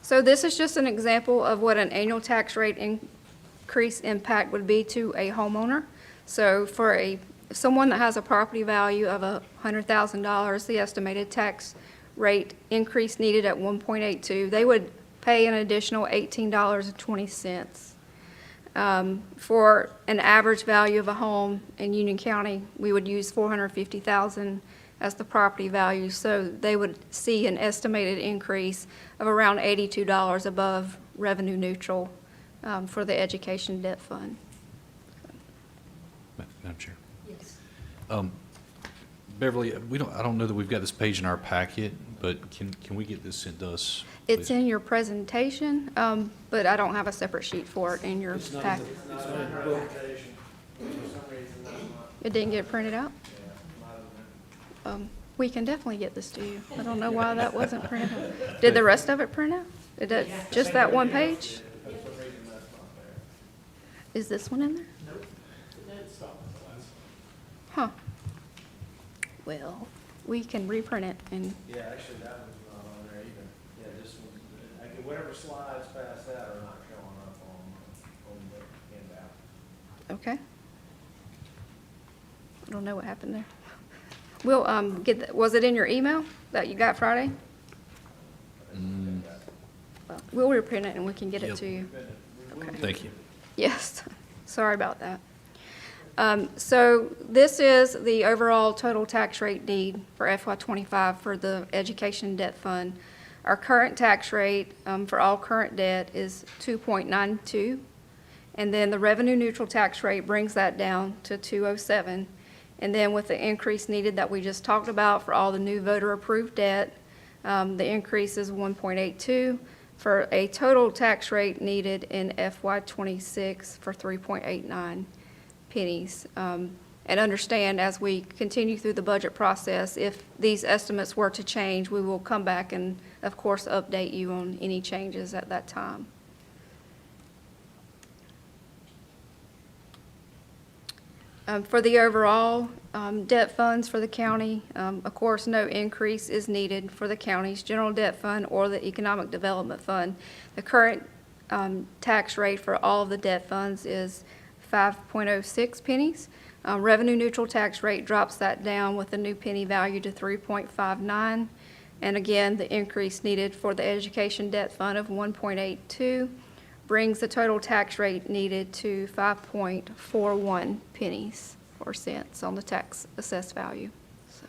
So this is just an example of what an annual tax rate increase impact would be to a homeowner. So for someone that has a property value of $100,000, the estimated tax rate increase needed at 1.82, they would pay an additional $18.20. For an average value of a home in Union County, we would use $450,000 as the property value, so they would see an estimated increase of around $82 above revenue neutral for the education debt fund. Madam Chair. Yes. Beverly, I don't know that we've got this page in our packet, but can we get this sent to us? It's please? in your presentation, but I don't have a separate sheet for it in your packet. It didn't get printed out? We can definitely get this to you. I don't know why that wasn't printed out. Did the rest of it print out? Did it, just that one page? Is this one in there? Huh. Well, we can reprint it and, Yeah, actually, that one's not on there either. Yeah, this one, whatever slides past that are not showing up on the handout. okay. I don't know what happened there. We'll, was it in your email that you got Friday? Well, we'll reprint it and we can get it Yep. to you. Okay. Thank you. Yes, sorry about that. So this is the overall total tax rate need for FY '25 for the education debt fund. Our current tax rate for all current debt is 2.92, and then the revenue neutral tax rate brings that down to 207. And then with the increase needed that we just talked about for all the new voter-approved debt, the increase is 1.82 for a total tax rate needed in FY '26 for 3.89 pennies. And understand, as we continue through the budget process, if these estimates were to change, we will come back and, of course, update you on any changes at that time. For the overall debt funds for the county, of course, no increase is needed for the county's general debt fund or the economic development fund. The current tax rate for all of the debt funds is 5.06 pennies. Revenue neutral tax rate drops that down with the new penny value to 3.59. And again, the increase needed for the education debt fund of 1.82 brings the total tax rate needed to 5.41 pennies or cents on the tax assessed value. So,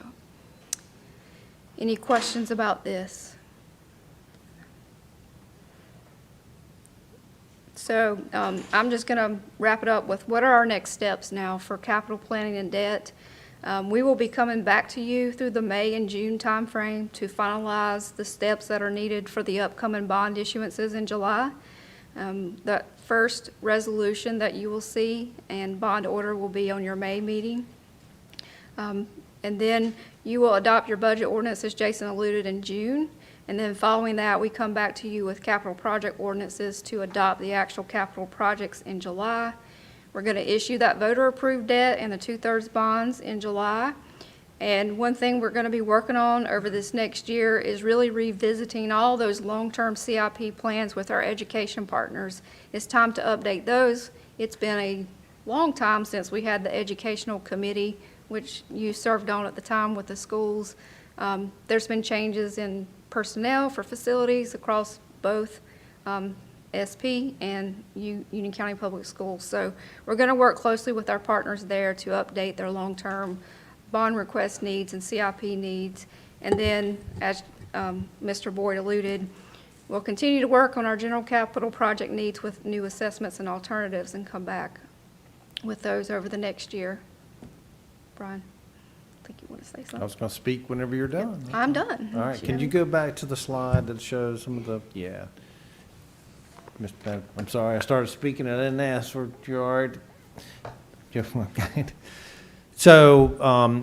any questions about this? So I'm just going to wrap it up with what are our next steps now for capital planning and debt. We will be coming back to you through the May and June timeframe to finalize the steps that are needed for the upcoming bond issuances in July. The first resolution that you will see and bond order will be on your May meeting. And then you will adopt your budget ordinance, as Jason alluded, in June. And then following that, we come back to you with capital project ordinances to adopt the actual capital projects in July. We're going to issue that voter-approved debt and the 2/3 bonds in July. And one thing we're going to be working on over this next year is really revisiting all those long-term CIP plans with our education partners. It's time to update those. It's been a long time since we had the educational committee, which you served on at the time with the schools. There's been changes in personnel for facilities across both SP and Union County Public Schools. So we're going to work closely with our partners there to update their long-term bond request needs and CIP needs. And then, as Mr. Boyd alluded, we'll continue to work on our general capital project needs with new assessments and alternatives and come back with those over the next year. Brian, I think you want to say I something? was going to speak whenever you're done. I'm done. All right, can you go back to the slide that shows some of the, yeah. I'm sorry, I started speaking, I didn't ask for, you all right? So,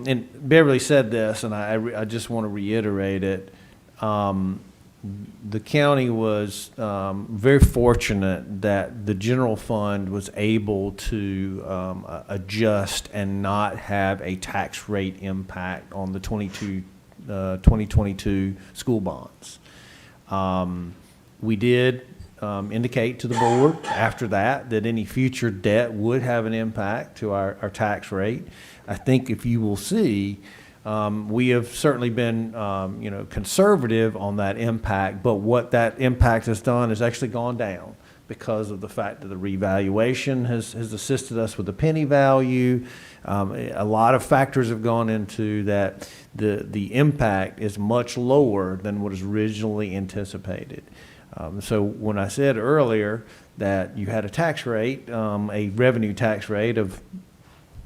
and Beverly said this, and I just want to reiterate it. The county was very fortunate that the general fund was able to adjust and not have a tax rate impact on the 2022 school bonds. We did indicate to the board after that any future debt would have an impact to our tax rate. I think if you will see, we have certainly been, conservative on that impact, but what that impact has done is actually gone down because of the fact that the revaluation has assisted us with the penny value. A lot of factors have gone into that. The impact is much lower than what is originally anticipated. So when I said earlier that you had a tax rate, a revenue tax rate of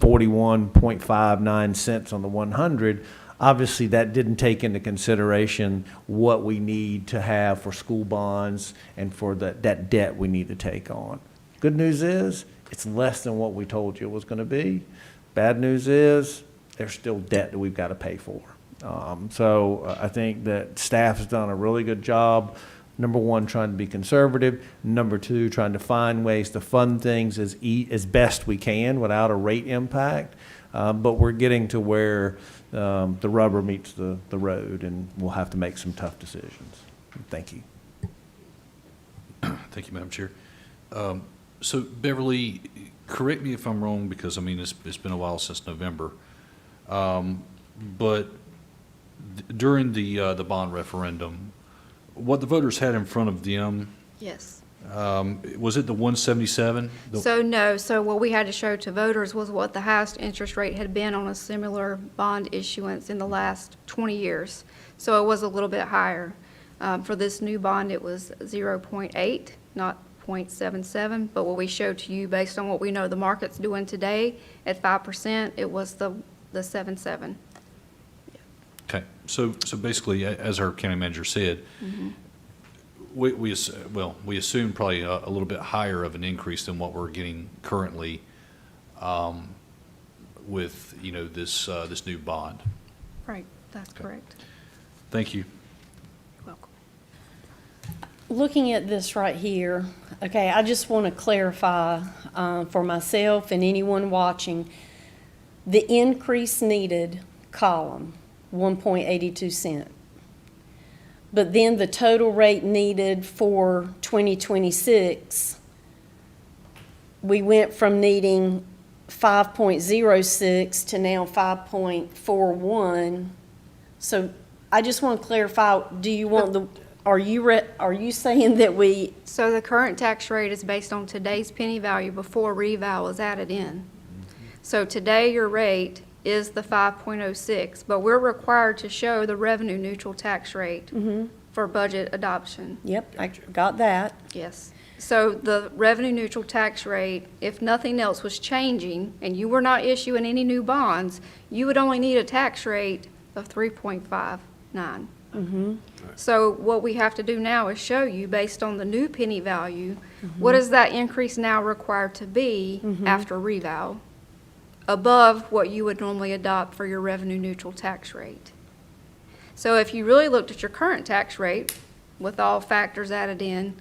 41.59 cents on the 100, obviously that didn't take into consideration what we need to have for school bonds and for that debt we need to take on. Good news is it's less than what we told you it was going to be. Bad news is there's still debt that we've got to pay for. So I think that staff has done a really good job. Number one, trying to be conservative. Number two, trying to find ways to fund things as best we can without a rate impact. But we're getting to where the rubber meets the road, and we'll have to make some tough decisions. Thank you. Thank you, Madam Chair. So Beverly, correct me if I'm wrong, because, I mean, it's been a while since November. But during the bond referendum, what the voters had in front of them, Yes. was it the 177? So what we had to show to voters was what the highest interest rate had been on a similar bond issuance in the last 20 years. So it was a little bit higher. For this new bond, it was 0.8, not 0.77. But what we showed to you, based on what we know the market's doing today, at 5%, it was the 7.7. Okay, so basically, as our county manager said, we assume probably a little bit higher of an increase than what we're getting currently with, this new bond. Right, that's correct. Thank you. You're welcome. Looking at this right here, okay, I just want to clarify for myself and anyone watching, the increase needed column, 1.82 cent. But then the total rate needed for 2026, we went from needing 5.06 to now 5.41. So I just want to clarify, do you want are you saying that we? So the current tax rate is based on today's penny value before reval is added in. So today your rate is the 5.06, but we're required to show the revenue neutral tax rate for budget adoption. Yep, I got that. Yes. So the revenue neutral tax rate, if nothing else was changing and you were not issuing any new bonds, you would only need a tax rate of 3.59. So what we have to do now is show you, based on the new penny value, what is that increase now required to be after reval, above what you would normally adopt for your revenue neutral tax rate. So if you really looked at your current tax rate with all factors added in,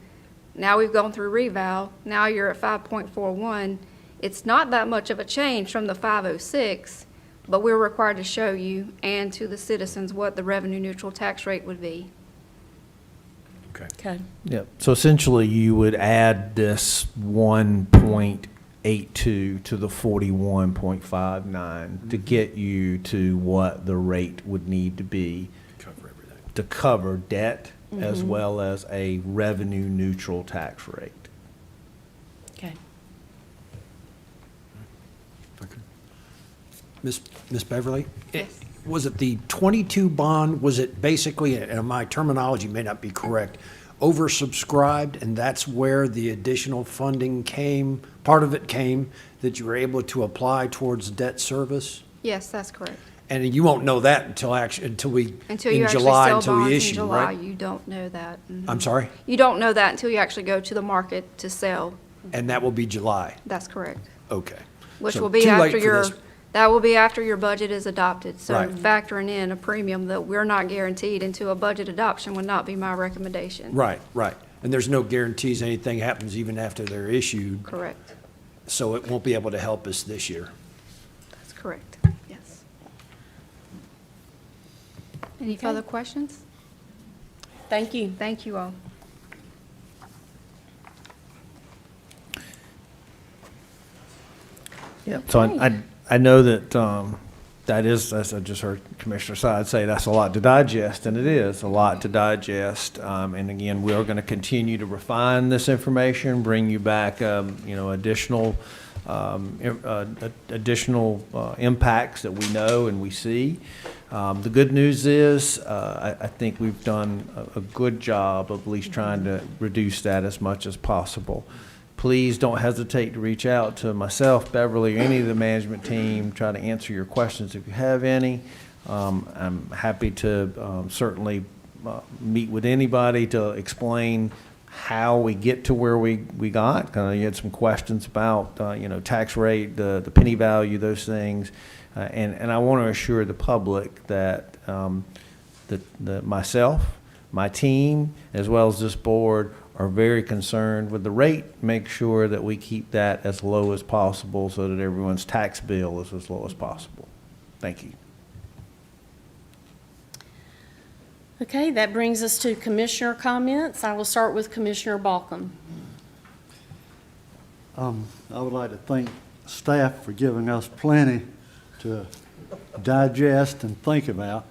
now we've gone through reval, now you're at 5.41. It's not that much of a change from the 5.06, but we're required to show you and to the citizens what the revenue neutral tax rate would be. Okay. Yep. So essentially, you would add this 1.82 to the 41.59 to get you to what the rate would need to be to cover debt as well as a revenue neutral tax rate. Okay. Ms. Beverly? Yes. Was it the 22 bond, was it basically, and my terminology may not be correct, oversubscribed, and that's where the additional funding came, part of it came, that you were able to apply towards debt service? Yes, that's correct. And you won't know that until we, Until you in actually July, sell until we bonds in issue, July, right? you don't know that. Mhm. I'm sorry? You don't know that until you actually go to the market to sell. And that will be July? That's correct. Okay. Which So will be too late after for your, this. that will be after your budget is adopted. So Right. factoring in a premium that we're not guaranteed into a budget adoption would not be my recommendation. Right, right. And there's no guarantees anything happens even after they're issued, Correct. so it won't be able to help us this year. That's correct. Yes. Any further questions? Thank you. Thank you all. Yeah, so I know that, that is, as I just heard Commissioner Side say, that's a lot to digest, and it is a lot to digest. And again, we are going to continue to refine this information, bring you back, additional, additional impacts that we know and we see. The good news is, I think we've done a good job of at least trying to reduce that as much as possible. Please don't hesitate to reach out to myself, Beverly, or any of the management team, try to answer your questions if you have any. I'm happy to certainly meet with anybody to explain how we get to where we got. You had some questions about, tax rate, the penny value, those things. And I want to assure the public that, that myself, my team, as well as this board, are very concerned with the rate, make sure that we keep that as low as possible so that everyone's tax bill is as low as possible. Thank you. Okay, that brings us to commissioner comments. I will start with Commissioner Balcom. I would like to thank staff for giving us plenty to digest and think about.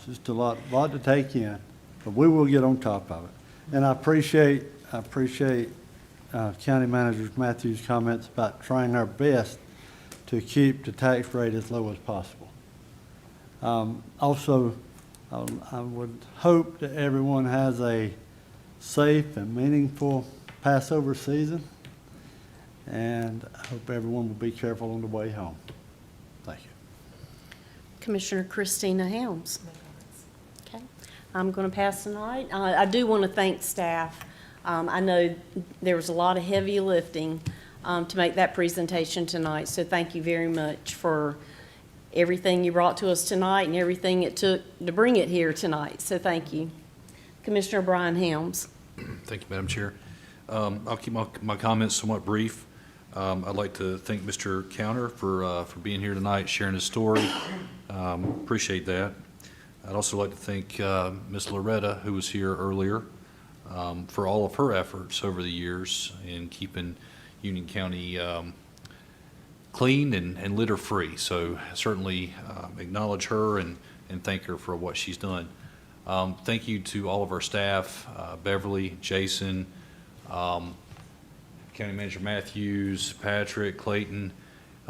Just a lot to take in, but we will get on top of it. And I appreciate County Manager Matthews' comments about trying our best to keep the tax rate as low as possible. Also, I would hope that everyone has a safe and meaningful Passover season, and I hope everyone will be careful on the way home. Thank you. Commissioner Christina Helms. Okay, I'm going to pass tonight. I do want to thank staff. I know there was a lot of heavy lifting to make that presentation tonight, so thank you very much for everything you brought to us tonight and everything it took to bring it here tonight, so thank you. Commissioner Brian Helms. Thank you, Madam Chair. I'll keep my comments somewhat brief. I'd like to thank Mr. Counter for being here tonight, sharing his story. Appreciate that. I'd also like to thank Ms. Loretta, who was here earlier, for all of her efforts over the years in keeping Union County clean and litter-free. So certainly acknowledge her and thank her for what she's done. Thank you to all of our staff, Beverly, Jason, County Manager Matthews, Patrick, Clayton.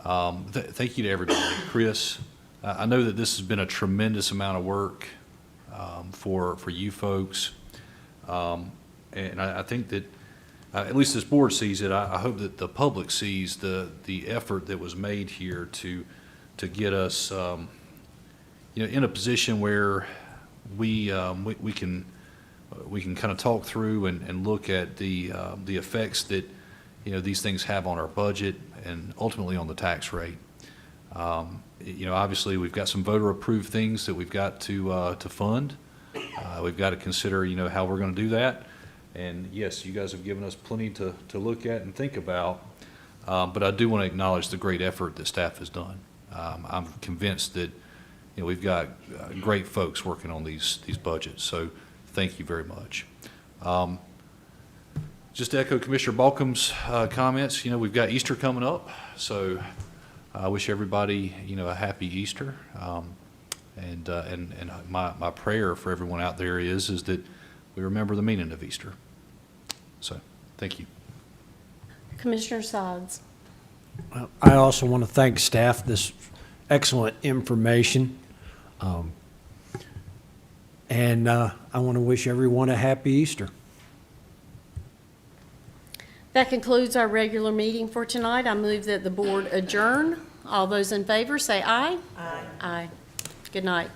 Thank you to everybody. Chris, I know that this has been a tremendous amount of work for you folks. And I think that, at least this board sees it, I hope that the public sees the effort that was made here to get us in a position where we can kind of talk through and look at the effects that these things have on our budget and ultimately on the tax rate. Obviously we've got some voter approved things that we've got to fund. We've got to consider how we're going to do that. And yes, you guys have given us plenty to look at and think about. But I do want to acknowledge the great effort that staff has done. I'm convinced that we've got great folks working on these budgets. So thank you very much. Just to echo Commissioner Balcom's comments, we've got Easter coming up, so I wish everybody, a happy Easter. And my prayer for everyone out there is that we remember the meaning of Easter. So, thank you. Commissioner Sides. I also want to thank staff. This excellent information. And I want to wish everyone a happy Easter. That concludes our regular meeting for tonight. I move that the board adjourn. All those in favor say aye. Aye. Aye. Good night.